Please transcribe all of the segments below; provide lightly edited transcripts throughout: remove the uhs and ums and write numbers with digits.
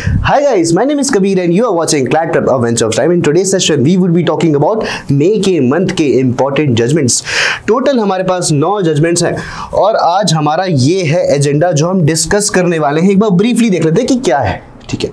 Hi guys, my name is Kabir and you are watching Clad Prep Adventure of Time. In today's session, we would be talking about May के month के important judgments. Total हमारे पास 9 judgements हैं और आज हमारा ये है agenda जो हम डिस्कस करने वाले हैं। एक बार ब्रीफली देख लेते हैं कि क्या है। ठीक है,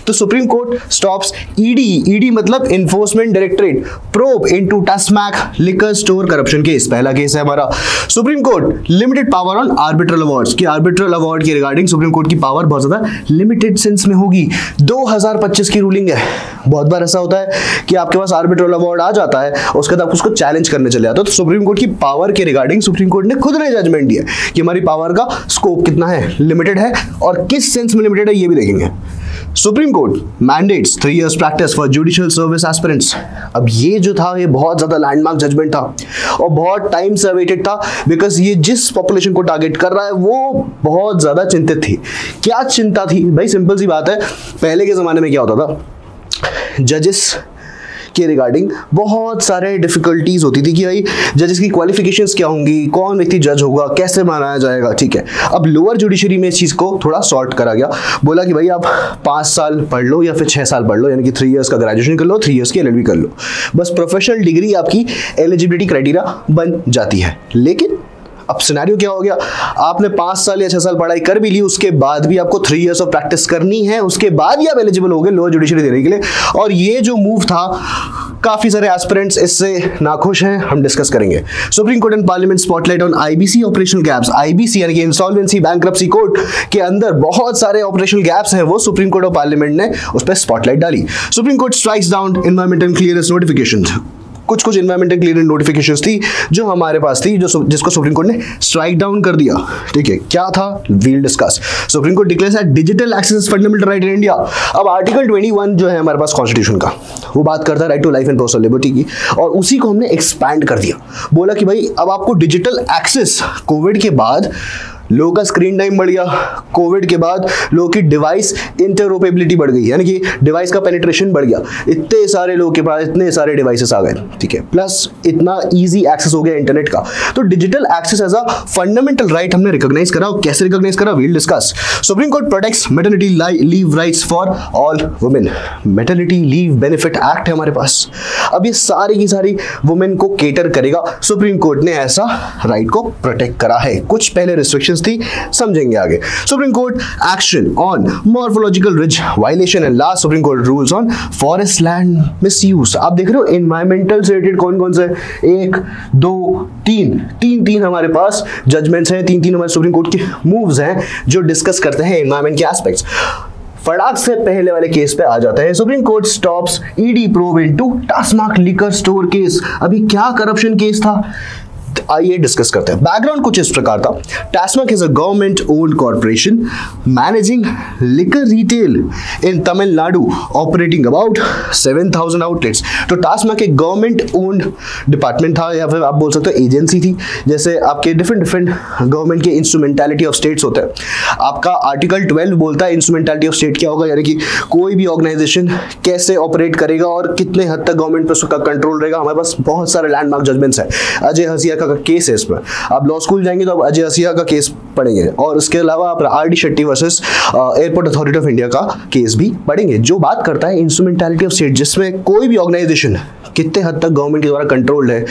तो सुप्रीम कोर्ट स्टॉप्स ईडी मतलब enforcement directorate probe into TASMAC liquor store corruption case. पहला केस है हमारा। Supreme court limited power on arbitral awards कि आर्बिट्रल अवार्ड के रिगार्डिंग सुप्रीम कोर्ट की पावर बहुत ज्यादा लिमिटेड सेंस में होगी। 2025 की रूलिंग है। बहुत बार ऐसा होता है कि आपके पास आर्बिट्रल अवार्ड आ जाता है, उसके बाद आप उसको चैलेंज करने चले जाते हो। तो सुप्रीम कोर्ट की पावर के रिगार्डिंग सुप्रीम कोर्ट ने खुद ने जजमेंट दिया कि हमारी पावर का स्कोप कितना है, लिमिटेड है, और किस सेंस में लिमिटेड है ये भी देखेंगे। Supreme Court mandates 3 years practice for judicial service aspirants. अब ये जो था ये बहुत ज्यादा लैंडमार्क जजमेंट था और बहुत टाइम से अवेटेड था, बिकॉज ये जिस पॉपुलेशन को टारगेट कर रहा है वो बहुत ज्यादा चिंतित थी। क्या चिंता थी भाई? सिंपल सी बात है, पहले के जमाने में क्या होता था, जजेस के रिगार्डिंग बहुत सारे डिफिकल्टीज होती थी कि भाई जजेस की क्वालिफिकेशंस क्या होंगी, कौन व्यक्ति जज होगा, कैसे बनाया जाएगा। ठीक है, अब लोअर जुडिशरी में इस चीज़ को थोड़ा सॉर्ट करा गया। बोला कि भाई आप 5 साल पढ़ लो या फिर 6 साल पढ़ लो, यानी कि 3 years का ग्रेजुएशन कर लो, 3 years की LLB कर लो, बस प्रोफेशनल डिग्री आपकी एलिजिबिलिटी क्राइटेरिया बन जाती है। लेकिन अब सिनेरियो क्या हो गया, आपने 5 साल या 6 साल पढ़ाई कर भी ली, उसके बाद भी आपको 3 years ऑफ प्रैक्टिस करनी है, उसके बाद ही आप एलिजिबल हो गए लोअर जुडिशरी देने के लिए। और ये जो मूव था, काफी सारे एस्पिरेंट्स इससे नाखुश हैं, हम डिस्कस करेंगे। Supreme court and parliament spotlight on IBC operational gaps. IBC यानी कि इंसॉल्वेंसी बैंक्रप्सी कोर्ट के अंदर बहुत सारे ऑपरेशनल गैप्स हैं, वो सुप्रीम कोर्ट और पार्लियामेंट ने उस पर स्पॉटलाइट डाली। Supreme court strikes down environmental clearance notification. कुछ एनवायरमेंटल क्लियरेंस नोटिफिकेशंस थी जो हमारे पास थी, जो जिसको सुप्रीम कोर्ट ने स्ट्राइक डाउन कर दिया। ठीक है, क्या था, we'll discuss. Supreme Court declares that digital access fundamental right in India. अब आर्टिकल 21 जो है हमारे पास कॉन्स्टिट्यूशन का, वो बात करता है right to life and personal liberty की, और उसी को हमने एक्सपैंड कर दिया। बोला कि भाई अब आपको डिजिटल एक्सेस, कोविड के बाद लोगों का स्क्रीन टाइम बढ़ गया, कोविड के बाद लोगों की डिवाइस इंटरऑपरेबिलिटी बढ़ गई, यानी कि डिवाइस का पेनिट्रेशन बढ़ गया, इतने सारे लोगों के पास इतने सारे डिवाइसेस आ गए। ठीक है, प्लस इतना इजी एक्सेस हो गया इंटरनेट का, तो digital access as a fundamental right हमने रिकॉग्नाइज करा। और कैसे रिकॉग्नाइज करा, we'll discuss. Supreme Court protects maternity leave rights for all women. Maternity leave benefit act है हमारे पास। अब ये सारी की सारी वुमेन को केटर करेगा, सुप्रीम कोर्ट ने ऐसा राइट को प्रोटेक्ट करा है। कुछ पहले रिस्ट्रिक्शंस थी, समझेंगे आगे। Supreme court action on morphological ridge violation and last supreme court rules on forest land misuse. आप देख रहे हो एनवायरमेंटल से रिलेटेड कौन कौन से, 1 2 3 हमारे पास जजमेंट्स हैं, 3 हमारे सुप्रीम कोर्ट के मूव्स हैं जो डिस्कस करते हैं एनवायरमेंट के एस्पेक्ट्स। फटाक से पहले वाले केस पे आ जाते हैं। Supreme court stops ED probe into TASMAC liquor store case. अभी क्या करप्शन केस था, आइए डिस्कस करते हैं। बैकग्राउंड कुछ इस प्रकार था। TASMAC is a government owned corporation managing liquor retail in Tamil Nadu, operating about 7000 outlets. तो टास्माक एक गवर्नमेंट ओन्ड डिपार्टमेंट था, या फिर आप बोल सकते हो एजेंसी थी। जैसे आपके डिफरेंट गवर्नमेंट के इंस्ट्रूमेंटैलिटी ऑफ स्टेट्स होते हैं। आपका आर्टिकल 12 बोलता है इंस्ट्रूमेंटैलिटी ऑफ स्टेट क्या होगा, यानी कि कोई भी ऑर्गेनाइजेशन कैसे ऑपरेट करेगा और कितने हद तक गवर्नमेंट पर उसका कंट्रोल रहेगा। हमारे पास बहुत सारे लैंडमार्क जजमेंट्स हैं। अजय हसिया का केस है इसमें, आप लॉ स्कूल जाएंगे तो आप अजय हसिया का केस पढ़ेंगे, और उसके अलावा आप RD Shetty versus airport authority of India का केस भी पढ़ेंगे, जो बात करता है इंस्ट्रूमेंटैलिटी ऑफ स्टेट, जिसमें कोई भी ऑर्गेनाइजेशन कितने हद तक गवर्नमेंट के द्वारा कंट्रोल्ड है,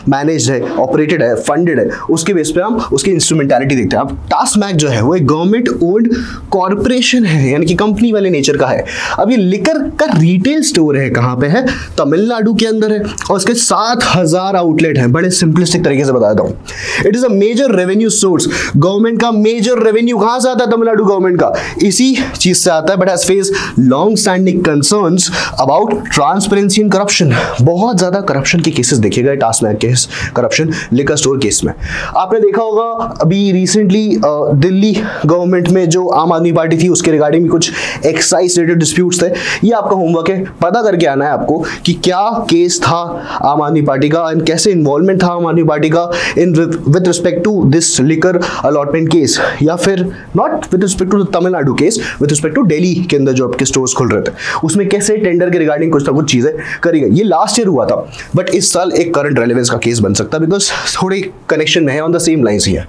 मैनेज्ड है, ऑपरेटेड है, फंडेड है, उसके बेस पे हम उसकी इंस्ट्रूमेंटैलिटी देखते हैं। अब टास्मैक जो है वो एक गवर्नमेंट ओन्ड कॉर्पोरेशन है, यानी कि कंपनी वाले नेचर का है। अब ये लिकर का रिटेल स्टोर है, कहाँ पे है, तमिलनाडु के अंदर है, और उसके 7000 आउटलेट हैं। बड़े सिंपलिस्टिक तरीके से बता देता हूं। It is a major revenue source. Government का मेजर रेवेन्यू कहां से आता है, तमिलनाडु गवर्नमेंट का, इसी चीज से आता है। But has face long standing concerns about transparency and corruption. बहुत ज्यादा करप्शन के केसेस देखे गए TASMAC case, corruption liquor store case में। आपने देखा होगा अभी रिसेंटली दिल्ली गवर्नमेंट में जो आम आदमी पार्टी थी, उसके रिगार्डिंग भी कुछ एक्साइज रिलेटेड डिस्प्यूट्स थे। ये आपका होमवर्क है, पता करके आना है आपको कि क्या केस था आम आदमी पार्टी का एंड कैसे इन्वॉल्वमेंट था आम आदमी पार्टी का in with respect to this liquor allotment case, या फिर not with respect to the Tamil Nadu case, with respect to Delhi के अंदर जो आपके स्टोर्स खुल रहे थे, उसमें कैसे टेंडर के रिगार्डिंग कुछ ना कुछ चीजें करी गई। ये लास्ट ईयर हुआ था, बट इस साल एक करंट रेलेवेंस का केस बन सकता है बिकॉज थोड़ी कनेक्शन में है, ऑन द सेम लाइंस ही है।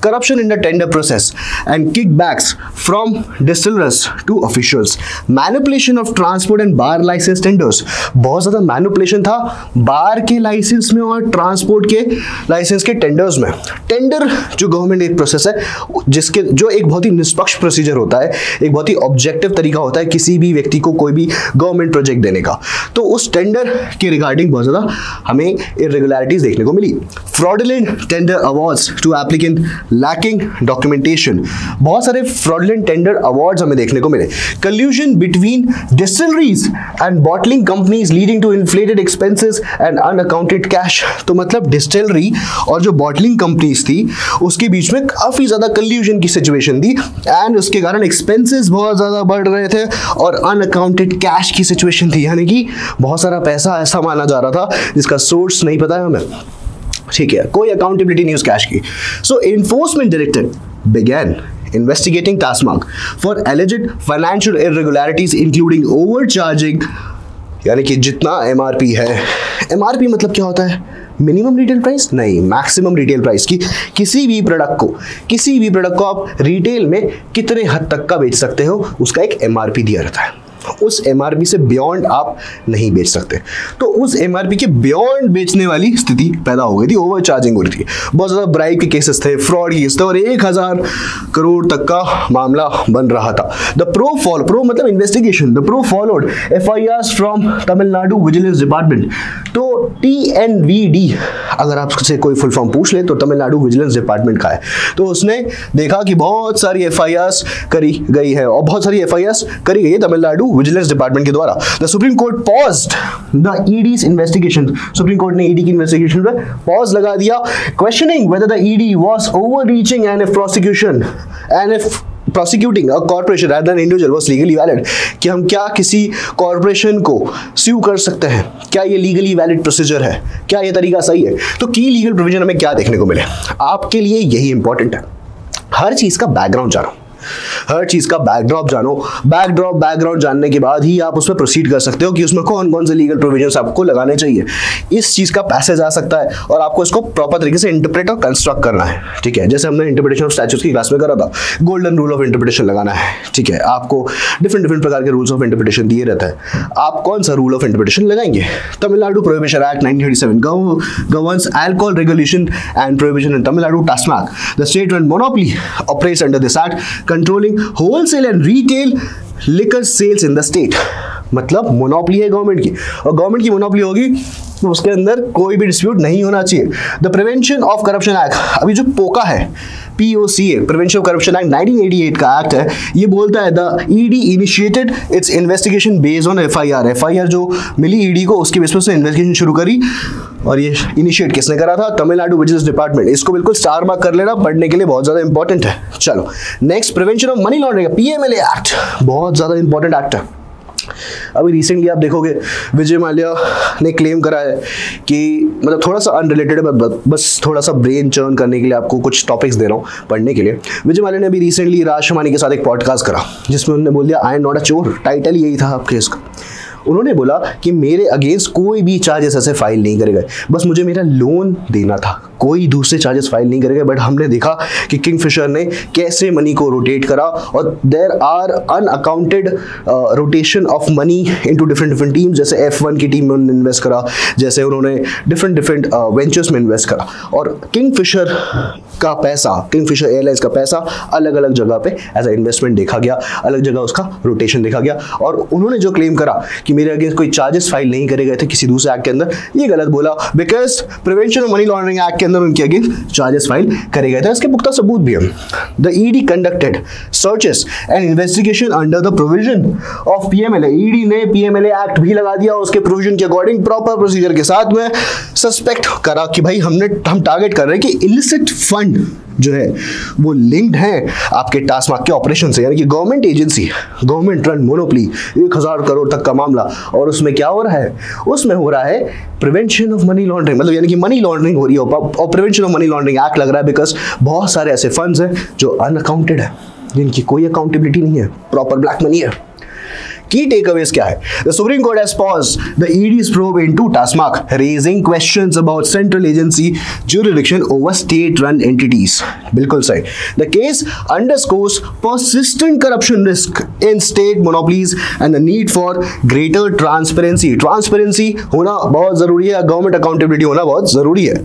Corruption in the tender process and kickbacks from distillers to officials, manipulation of transport and bar licence tenders, बहुत ज़्यादा मैनिपुलेशन था बार के लाइसेंस में और ट्रांसपोर्ट के लाइसेंस के टेंडर्स में। टेंडर जो गवर्नमेंट एक प्रोसेस है जिसके जो एक बहुत ही निष्पक्ष प्रोसीजर होता है, एक बहुत ही ऑब्जेक्टिव तरीका होता है किसी भी व्यक्ति को कोई भी गवर्नमेंट प्रोजेक्ट देने का, तो उस टेंडर के रिगार्डिंग बहुत ज़्यादा हमें इरेगुलरिटीज देखने को मिली। Fraudulent tender awards to applicant lacking documentation, बहुत सारे फ्रॉडुलेंट टेंडर अवार्ड्स हमें देखने को मिले। Collusion between distilleries and bottling companies leading to inflated expenses and unaccounted cash, तो मतलब डिस्टिलरी और जो बॉटलिंग कंपनीज थी उसके बीच में काफी ज्यादा कल्यूजन की सिचुएशन थी एंड उसके कारण एक्सपेंसेस बहुत ज्यादा बढ़ रहे थे और अनअकाउंटेड कैश की सिचुएशन थी, यानी कि बहुत सारा पैसा ऐसा माना जा रहा था जिसका सोर्स नहीं पता है हमें, ठीक है, कोई अकाउंटेबिलिटी नहीं उस कैश की। So enforcement directorate began investigating Tasmag for alleged financial irregularities including overcharging, यानी कि जितना MRP है, MRP मतलब क्या होता है, मिनिमम रिटेल प्राइस नहीं, मैक्सिमम रिटेल प्राइस की किसी भी प्रोडक्ट को आप रिटेल में कितने हद तक का बेच सकते हो उसका एक MRP दिया रहता है, उस MRP से बियॉन्ड आप नहीं बेच सकते। तो उस MRP के बियॉन्ड बेचने वाली स्थिति पैदा हो गई थी, ओवर चार्जिंग हो रही थी, बहुत ज़्यादा ब्राइब के केसेस थे, फ्रॉड केस थे और 1000 करोड़ तक का मामला बन रहा था। प्रो मतलब investigation, the pro followed FIRs from Tamil Nadu vigilance department. तो TNVD अगर आपसे कोई फुल फॉर्म पूछ ले तो तमिलनाडु विजिलेंस डिपार्टमेंट का है, तो उसने देखा कि बहुत सारी FIRs करी गई है और बहुत सारी FIRs करी गई है तमिलनाडु विजिलेंस डिपार्टमेंट के द्वारा। The supreme court paused the ED's investigation, supreme court ने ED की इन्वेस्टिगेशन पर पॉज लगा दिया, questioning whether the ED was overreaching and if prosecuting a corporation rather than individual was legally valid, कि हम क्या किसी कॉर्पोरेशन को स्यू कर सकते हैं, क्या ये लीगली वैलिड प्रोसीजर है, क्या ये तरीका सही है। तो की लीगल प्रोविजन हमें क्या देखने को मिले, आपके लिए यही इंपॉर्टेंट है, हर चीज का बैकग्राउंड जानो, हर चीज का बैकग्राउंड जानने के बाद ही आप उसमें प्रोसीड कर सकते हो कि उसमें कौन कौन से लीगल प्रोविजंस आपको लगाने चाहिए। इस चीज का पैसेज आ सकता है और आपको इसको प्रॉपर तरीके से इंटरप्रेट और कंस्ट्रक्ट करना है, ठीक है। जैसे हमने इंटरप्रिटेशन ऑफ स्टैट्यूट्स की क्लास में करा था, गोल्डन रूल ऑफ इंटरप्रिटेशन लगाना है, ठीक है। आपको डिफरेंट प्रकार के रूल्स ऑफ इंटरप्रिटेशन दिए रहता है, आप कौन सा रूल ऑफ इंटरप्रिटेशन लगाएंगे। Tamil Nadu prohibition act 1937 governs alcohol regulation and prohibition in Tamil Nadu TASMAC. The state-run monopoly operates under this act, controlling wholesale and retail liquor sales in the state. मतलब monopoly है government की, और government की monopoly होगी तो उसके अंदर कोई भी डिस्प्यूट नहीं होना चाहिए। The prevention of corruption act, अभी जो पोका है POCA, prevention of corruption act 1988 का एक्ट है, ये बोलता है the ED initiated it's investigation based on FIR जो मिली ED को उसके बेस पर उसने इन्वेस्टिगेशन शुरू करी, और ये इनिशिएट किसने करा था, तमिलनाडु विजिलेंस डिपार्टमेंट। इसको बिल्कुल स्टार मार्क कर लेना, पढ़ने के लिए बहुत ज्यादा इंपॉर्टेंट है। चलो next, prevention of money laundering, PMLA act, बहुत ज्यादा इंपॉर्टेंट एक्ट है। अभी रिसेंटली आप देखोगे विजय माल्या ने क्लेम करा है कि, मतलब थोड़ा सा अनरिलेटेड है, बस थोड़ा सा ब्रेन चर्न करने के लिए आपको कुछ टॉपिक्स दे रहा हूँ पढ़ने के लिए। विजय माल्या ने अभी रिसेंटली राज शमानी के साथ एक पॉडकास्ट करा जिसमें उन्होंने बोल दिया आई एम नॉट अ चोर, टाइटल यही था आपके इसका। उन्होंने बोला कि मेरे अगेंस्ट कोई भी चार्जेस ऐसे फाइल नहीं करे गए, बस मुझे मेरा लोन देना था, कोई दूसरे चार्जेस फाइल नहीं करे गए। बट हमने देखा कि किंगफिशर ने कैसे मनी को रोटेट करा, और there are unaccounted rotation of money into different teams, जैसे F1 की टीम में उन्होंने इन्वेस्ट करा, जैसे उन्होंने डिफरेंट वेंचर्स में इन्वेस्ट करा, और किंगफिशर का पैसा, किंगफिशर एयरलाइंस का पैसा अलग अलग जगह पे एज अ इन्वेस्टमेंट देखा गया, अलग जगह उसका रोटेशन देखा गया। और उन्होंने जो क्लेम करा कि मेरे अगेंस्ट कोई चार्जेस फाइल नहीं करे गए थे किसी दूसरे एक्ट के अंदर, ये गलत बोला, because prevention of money laundering act के अंदर उनके अगेंस्ट चार्जेस फाइल करे गए थे, इसके पुख्ता सबूत भी है। The ED conducted searches and investigation under the provision of PMLA, ED ने PMLA एक्ट भी लगा दिया, उसके प्रोविजन के अकॉर्डिंग प्रॉपर प्रोसीजर के साथ में सस्पेक्ट करा कि भाई हम टारगेट कर रहे हैं कि इलिसिट फंड जो है वो लिंक्ड है आपके टास्माग के ऑपरेशन से, यानी कि government agency, government run monopoly, 1000 crore तक का मामला, और उसमें क्या हो रहा है, उसमें हो रहा है प्रिवेंशन ऑफ मनी लॉन्ड्रिंग, मतलब यानी कि मनी लॉन्ड्रिंग हो रही है, और prevention of money laundering act लग रहा है बिकॉज बहुत सारे ऐसे फंड्स हैं जो अनअकाउंटेड है, जिनकी कोई अकाउंटेबिलिटी नहीं है, प्रॉपर ब्लैक मनी है। की टेकअवेज क्या है? The supreme court has paused the ED's probe into TASMAC, raising questions about central agency jurisdiction over state-run entities. बिल्कुल सही. The case underscores persistent corruption risk in state monopolies and the need for greater transparency. Transparency होना बहुत जरूरी है, government accountability होना बहुत जरूरी है.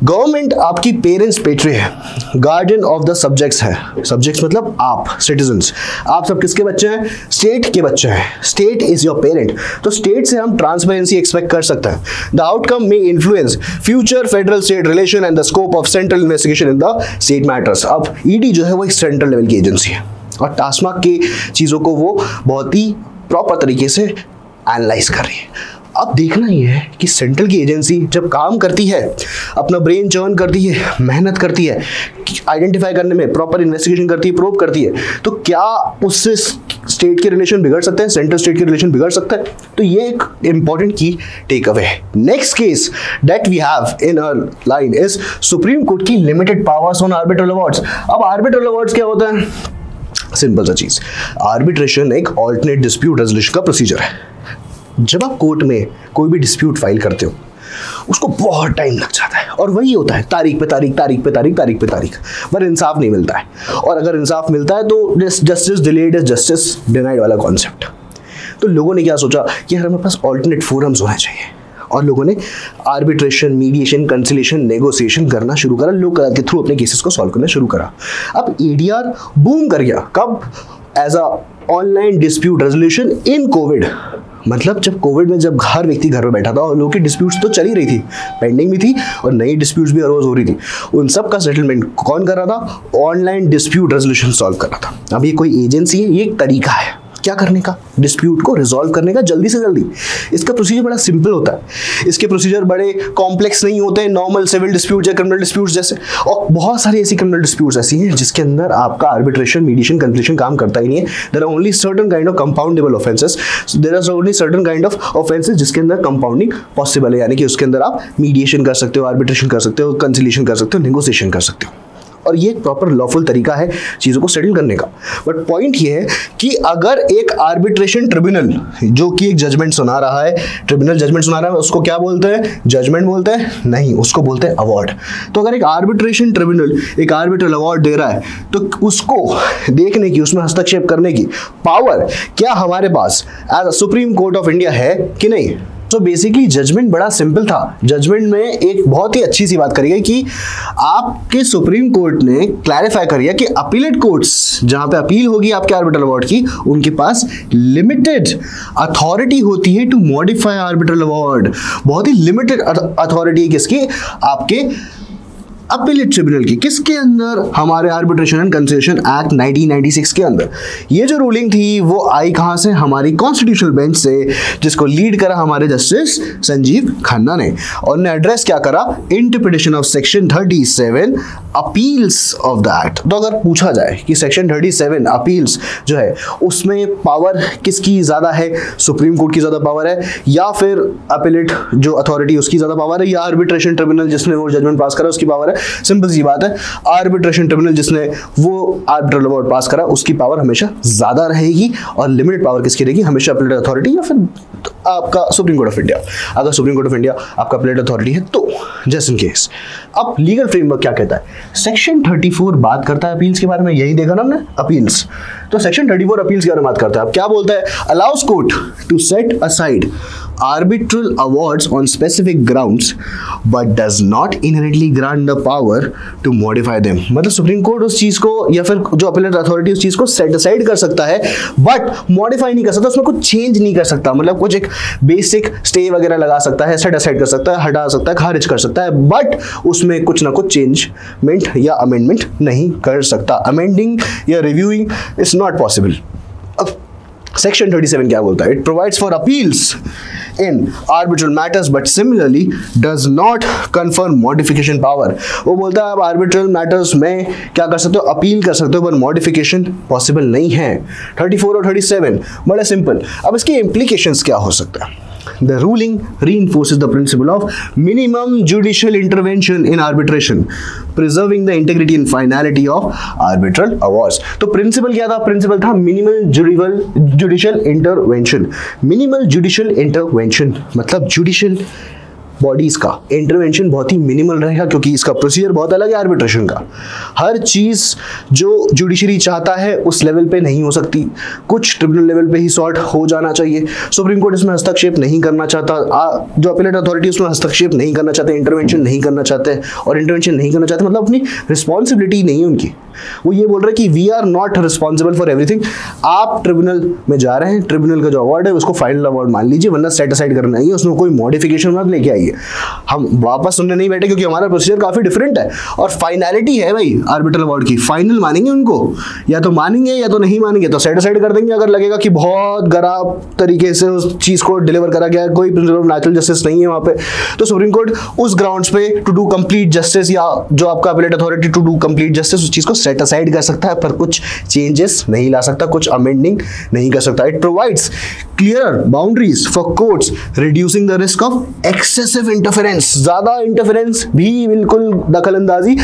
गवर्नमेंट आपकी पेरेंट्स पेट्री है, गार्डियन ऑफ द सब्जेक्ट्स है. सब्जेक्ट्स मतलब आप, सिटीजन्स. आप सब किसके बच्चे हैं? स्टेट के बच्चे हैं. State is your parent. तो स्टेट से हम ट्रांसपेरेंसी एक्सपेक्ट कर सकते हैं. द आउटकम में influence future federal state relation and the scope of central investigation in the state matters. अब ईडी जो है वो एक सेंट्रल लेवल की एजेंसी है और टास्मार्क की चीज़ों को वो बहुत ही प्रॉपर तरीके से एनालाइज कर रही है. अब देखना ही है कि सेंट्रल की एजेंसी जब काम करती है, अपना ब्रेन चर्न करती है, मेहनत करती है, आइडेंटिफाई करने में प्रॉपर इन्वेस्टिगेशन करती है, प्रोब करती है, तो क्या उससे स्टेट के रिलेशन बिगड़ सकते हैं, सेंट्रल स्टेट के रिलेशन बिगड़ सकते हैं? तो ये एक इंपॉर्टेंट की टेक अवे है. Next case that we have in our line is supreme court की limited powers on arbitral awards. अब आर्बिट्रल अवार्ड्स क्या होता है? सिंपल सा चीज, आर्बिट्रेशन एक ऑल्टरनेट डिस्प्यूट रेजोल्यूशन का प्रोसीजर है. जब आप कोर्ट में कोई भी डिस्प्यूट फाइल करते हो उसको बहुत टाइम लग जाता है और वही होता है, तारीख पे तारीख, तारीख पे तारीख, तारीख पे तारीख, पर इंसाफ नहीं मिलता है. और अगर इंसाफ मिलता है तो justice delayed is justice denied वाला कॉन्सेप्ट. तो लोगों ने क्या सोचा कि यार हमारे पास ऑल्टरनेट फोरम्स होने चाहिए और लोगों ने आर्बिट्रेशन, मीडिएशन, कंसिलिएशन, नेगोशिएशन करना शुरू करा, लोक अदालत के थ्रू अपने केसेस को सॉल्व करना शुरू करा. अब एडीआर बूम कर गया. कब? As a online dispute resolution in COVID. मतलब जब कोविड में जब हर व्यक्ति घर में बैठा था और लोगों की डिस्प्यूट्स तो चली रही थी, पेंडिंग भी थी और नई डिस्प्यूट्स भी रोज हो रही थी, उन सब का सेटलमेंट कौन कर रहा था? ऑनलाइन डिस्प्यूट रेजोल्यूशन सॉल्व कर रहा था. अब ये कोई एजेंसी है, ये एक तरीका है क्या करने का? डिस्प्यूट को रिजॉल्व करने का जल्दी से जल्दी. इसका प्रोसीजर बड़ा सिंपल होता है, इसके प्रोसीजर बड़े कॉम्प्लेक्स नहीं होते हैं, नॉर्मल सिविल डिस्प्यूट या क्रिमिनल डिस्प्यूट्स जैसे. और बहुत सारी ऐसी क्रिमिनल डिस्प्यूट्स ऐसी हैं जिसके अंदर आपका आर्बिट्रेशन, मीडिएशन, कंक्लूजन काम करता ही नहीं है. There are only certain kind of compoundable offences. There are only certain kind of offences जिसके अंदर कंपाउंडिंग पॉसिबल है, यानी कि उसके अंदर आप मीडिएशन कर सकते हो, आर्बिट्रेशन कर सकते हो, कंसिलिएशन कर सकते हो, नेगोशिएशन कर सकते हो. और ये एक प्रॉपर लॉफुल तरीका है चीज़ों को सेटल करने का. बट पॉइंट ये है कि अगर एक आर्बिट्रेशन ट्रिब्यूनल जो कि एक जजमेंट सुना रहा है, ट्रिब्यूनल जजमेंट सुना रहा है, उसको क्या बोलते हैं? जजमेंट बोलते हैं? नहीं, उसको बोलते हैं अवार्ड. तो अगर एक आर्बिट्रेशन ट्रिब्यूनल एक आर्बिट्रल अवार्ड दे रहा है तो उसको देखने की, उसमें हस्तक्षेप करने की पावर क्या हमारे पास as a supreme court of India है कि नहीं? तो बेसिकली जजमेंट बड़ा सिंपल था. जजमेंट में एक बहुत ही अच्छी सी बात करी गई कि आपके सुप्रीम कोर्ट ने क्लैरिफाई कर दिया कि अपीलेट कोर्ट्स जहां पे अपील होगी आपके आर्बिट्रल अवार्ड की, उनके पास लिमिटेड अथॉरिटी होती है टू मॉडिफाई आर्बिट्रल अवार्ड. बहुत ही लिमिटेड अथॉरिटी है किसकी? आपके अपीलेट ट्रिब्यूनल की. किसके अंदर? हमारे आर्बिट्रेशन एंड कंसिलिएशन एक्ट 1996 के अंदर. ये जो रूलिंग थी वो आई कहां से? हमारी कॉन्स्टिट्यूशनल बेंच से, जिसको लीड करा हमारे जस्टिस संजीव खन्ना ने. और ने एड्रेस क्या करा? Interpretation of section 37 appeals of the act. तो अगर पूछा जाए कि सेक्शन 37 अपील्स जो है उसमें पावर किसकी ज्यादा है? सुप्रीम कोर्ट की ज्यादा पावर है या फिर अपीलेट जो अथॉरिटी उसकी ज्यादा पावर है या आर्बिट्रेशन ट्रिब्यूनल जिसने वो जजमेंट पास करा उसकी पावर है? सिंपल सी बात है, आर्बिट्रेशन ट्रिब्यूनल जिसने वो आर्बिट्रल अवार्ड पास करा उसकी पावर हमेशा ज्यादा रहेगी और लिमिटेड पावर किसकी रहेगी? हमेशा अपीलेट अथॉरिटी या फिर आपका सुप्रीम कोर्ट ऑफ इंडिया. अगर सुप्रीम कोर्ट ऑफ इंडिया आपका अपीलेट अथॉरिटी है तो जस्ट इन केस. अब लीगल फ्रेमवर्क क्या कहता है? सेक्शन 34 बात करता है अपील्स के बारे में. यही देखा ना हमने, अपील्स. तो सेक्शन 34 अपील्स के बारे में बात करता है. अब क्या बोलता है? Allows court to set aside arbitral awards on specific grounds but does not inherently grant the power to modify them. मतलब सुप्रीम कोर्ट उस चीज को या फिर जो अपीलेट अथॉरिटी उस चीज को सेट असाइड कर सकता है बट मॉडिफाई नहीं कर सकता, उसमें कुछ चेंज नहीं कर सकता. मतलब कुछ एक बेसिक स्टे वगैरह लगा सकता है, सेट असाइड कर सकता है, हटा सकता है, खारिज कर सकता है, बट उसमें कुछ ना कुछ चेंजमेंट या अमेंडमेंट नहीं कर सकता. अमेंडिंग या रिव्यूइंग इज नॉट पॉसिबल. अब सेक्शन 37 क्या बोलता है? It provides for appeals in arbitral matters but similarly does not confirm modification power. वो बोलता है आप आर्बिट्रल मैटर्स में क्या कर सकते हो? अपील कर सकते हो, पर मॉडिफिकेशन पॉसिबल नहीं है. 34 और 37 बड़ा सिंपल. अब इसके इम्प्लीकेशंस क्या हो सकता है? The ruling reinforces the principle of minimum judicial intervention in arbitration, preserving the integrity and finality of arbitral awards. तो प्रिंसिपल क्या था? प्रिंसिपल था minimal judicial intervention. Minimal judicial intervention मतलब जुडिशियल बॉडीज का इंटरवेंशन बहुत ही मिनिमल रहेगा, क्योंकि इसका प्रोसीजर बहुत अलग है आर्बिट्रेशन का. हर चीज़ जो जुडिशरी चाहता है उस लेवल पे नहीं हो सकती, कुछ ट्रिब्यूनल लेवल पे ही सॉर्ट हो जाना चाहिए. सुप्रीम कोर्ट इसमें हस्तक्षेप नहीं करना चाहता, जो अपीलेट अथॉरिटी उसमें हस्तक्षेप नहीं करना चाहते, इंटरवेंशन नहीं करना चाहते. और इंटरवेंशन नहीं करना चाहते मतलब अपनी रिस्पॉन्सिबिलिटी नहीं है उनकी. वो ये बोल रहे हैं कि we are not responsible for everything. आप ट्रिब्यूनल में जा रहे हैं, ट्रिब्यूनल का जो अवार्ड है उसको फाइनल अवार्ड मान लीजिए, वरना सेट असाइड करना है, उसमें कोई मॉडिफिकेशन मत लेके आइए. हम वापस सुनने नहीं बैठे, क्योंकि हमारा प्रोसीजर काफी डिफरेंट है. और फाइनलिटी है भाई आर्बिट्रल अवार्ड की, फाइनल मानेंगे उनको, या तो मानेंगे या तो नहीं मानेंगे. तो सेट असाइड कर देंगे अगर लगेगा कि बहुत खराब तरीके से उस चीज को डिलीवर करा गया, कोई प्रिंसिपल ऑफ नेचुरल जस्टिस नहीं है वहां पे. तो सुप्रीम कोर्ट उस ग्राउंड्स पे टू डू कंप्लीट जस्टिस, या जो आपका appellate authority to do complete justice, उस चीज को सेट असाइड कर सकता है, पर कुछ चेंजेस नहीं ला सकता, कुछ अमेंडिंग नहीं कर सकता. It provides clear boundaries for courts, reducing the risk of excessive interference. ज्यादा इंटरफेरेंस भी, बिल्कुल दखलंदाजी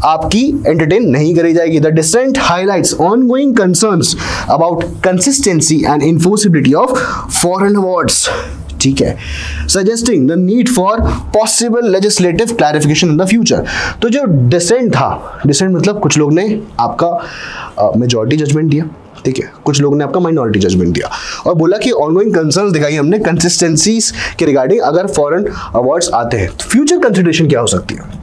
आपकी एंटरटेन नहीं करी जाएगी. The dissent highlights ongoing concerns about consistency and enforceability of foreign awards. ठीक है, suggesting the need for possible legislative clarification in the future. तो जो डिसेंट था, डिसेंट मतलब कुछ लोग ने आपका मेजॉरिटी जजमेंट दिया, ठीक है, कुछ लोगों ने आपका माइनॉरिटी जजमेंट दिया, और बोला कि ऑनगोइंग कंसर्न्स दिखाई हमने कंसिस्टेंसीज के रिगार्डिंग अगर फॉरेन अवार्ड्स आते हैं तो फ्यूचर कंसिडरेशन क्या हो सकती है.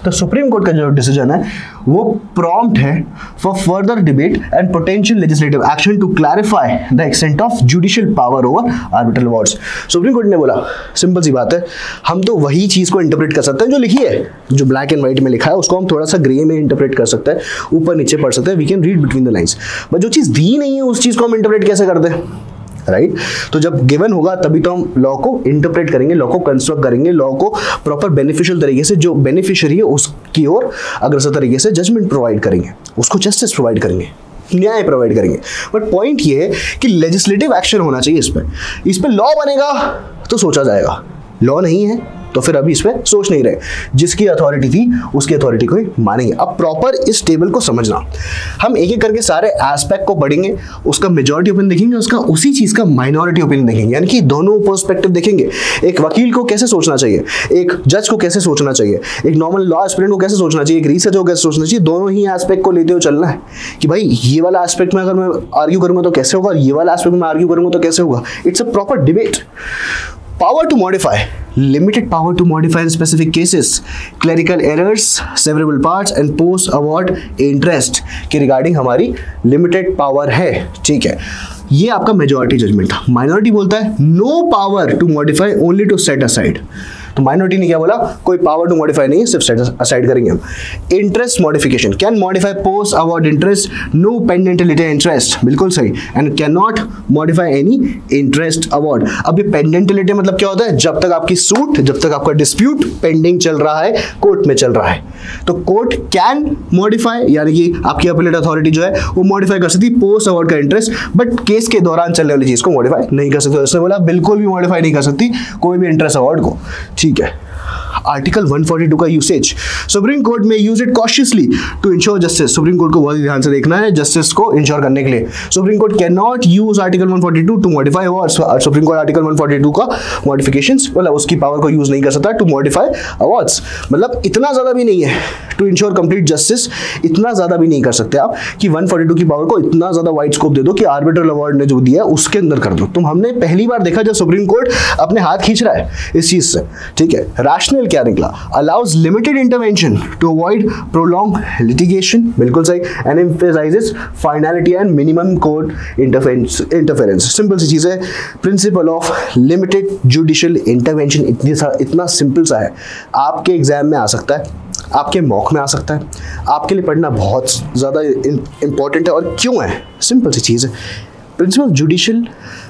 तो सुप्रीम कोर्ट का जो डिसीजन है वो प्रॉम्प्ट है for further debate and potential legislative action to clarify the extent of judicial power over arbitral awards. Supreme court ने बोला, सिंपल सी बात है, हम तो वही चीज को इंटरप्रेट कर सकते हैं जो लिखी है, जो ब्लैक एंड व्हाइट में लिखा है उसको हम थोड़ा सा ग्रे में इंटरप्रेट कर सकते हैं, ऊपर नीचे पढ़ सकते हैं, we can read between the lines. But जो चीज दी नहीं है उस चीज को हम इंटरप्रेट कैसे कर दें, राइट? तो जब गिवन होगा तभी तो हम लॉ को इंटरप्रेट करेंगे, लॉ को कंस्ट्रक्ट करेंगे, लॉ को प्रॉपर बेनिफिशियल तरीके से, जो बेनिफिशियरी है उसकी ओर अग्रसर तरीके से जजमेंट प्रोवाइड करेंगे, उसको जस्टिस प्रोवाइड करेंगे, न्याय प्रोवाइड करेंगे. बट पॉइंट ये है कि लेजिस्लेटिव एक्शन होना चाहिए इस पे लॉ बनेगा तो सोचा जाएगा, लॉ नहीं है तो फिर अभी इस पे सोच नहीं रहे. जिसकी अथॉरिटी थी उसकी अथॉरिटी को ही मानेंगे. अब प्रॉपर इस टेबल को समझना, हम एक एक करके सारे एस्पेक्ट को पढ़ेंगे, उसका मेजॉरिटी ओपिनियन देखेंगे, उसका उसी चीज का माइनॉरिटी ओपिनियन देखेंगे, यानी कि दोनों पर्सपेक्टिव देखेंगे. एक वकील को कैसे सोचना चाहिए, एक जज को कैसे सोचना चाहिए, एक नॉर्मल लॉ एस्पिरेंट को कैसे सोचना चाहिए, एक रिसर्चर को कैसे सोचना चाहिए. दोनों ही एस्पेक्ट को लेते हुए चलना है कि भाई ये वाला एस्पेक्ट में अगर मैं आर्ग्यू करूंगा तो कैसे होगा, ये वाला एस्पेक्ट में आर्ग्यू करूंगा तो कैसे होगा. It's a proper debate. Power to modify, limited power to modify in specific cases, clerical errors, severable parts and post award interest के रिगार्डिंग हमारी लिमिटेड पावर है. ठीक है, ये आपका मेजॉरिटी जजमेंट था. माइनॉरिटी बोलता है no power to modify, only to set aside. तो माइनॉरिटी ने क्या बोला, कोई पावर टू मॉडिफाई नहीं है, सिर्फ सेट असाइड करेंगे हम. Interest modification, can modify post award interest, no pendent litigant interest, बिल्कुल सही, and can not modify any interest award. अब ये पेंडेंट लिटिगेंट मतलब क्या होता है, जब तक आपकी सूट, जब तक आपका डिस्प्यूट पेंडिंग चल रहा है, कोर्ट में चल रहा है, तो कोर्ट कैन मॉडिफाई, यानी कि आपकी अपीलेट अथॉरिटी जो है वो मॉडिफाई कर सकती है पोस्ट अवार्ड का इंटरेस्ट, बट केस के दौरान चलने वाली चीज को मॉडिफाई नहीं कर सकती. उसने बोला बिल्कुल भी मॉडिफाई नहीं कर सकती कोई भी इंटरेस्ट अवार्ड को. ठीक है, आर्टिकल 142 का यूसेज, सुप्रीम कोर्ट में use it cautiously to ensure justice. Supreme Court को बहुत ही ध्यान से देखना है जस्टिस को इंश्योर करने के लिए. Supreme Court can not use article 142 to modify awards. Supreme Court article 142 का मॉडिफिकेशंस, मतलब उसकी पावर को यूज नहीं कर सकता टू मॉडिफाई अवार्ड्स. मतलब इतना ज्यादा भी नहीं है टू इंश्योर कंप्लीट जस्टिस, इतना ज्यादा भी नहीं कर सकते आप कि 142 की पावर को इतना ज्यादा वाइड स्कोप दे दो कि आर्बिट्रल अवार्ड ने जो दिया है उसके अंदर कर दो. तो हमने पहली बार देखा जब सुप्रीम कोर्ट अपने हाथ खींच रहा है इस चीज से. ठीक है, रैशनल क्या निकला, allows limited intervention to avoid prolonged litigation, बिल्कुल सही, and emphasizes finality and minimum court interference. Simple सी चीज है, principle of limited judicial intervention. इतना सिंपल सा है, आपके एग्जाम में आ सकता है, आपके मॉक में आ सकता है, आपके लिए पढ़ना बहुत ज़्यादा इंपॉर्टेंट है. और क्यों है, सिंपल सी चीज़ है, प्रिंसिपल जुडिशियल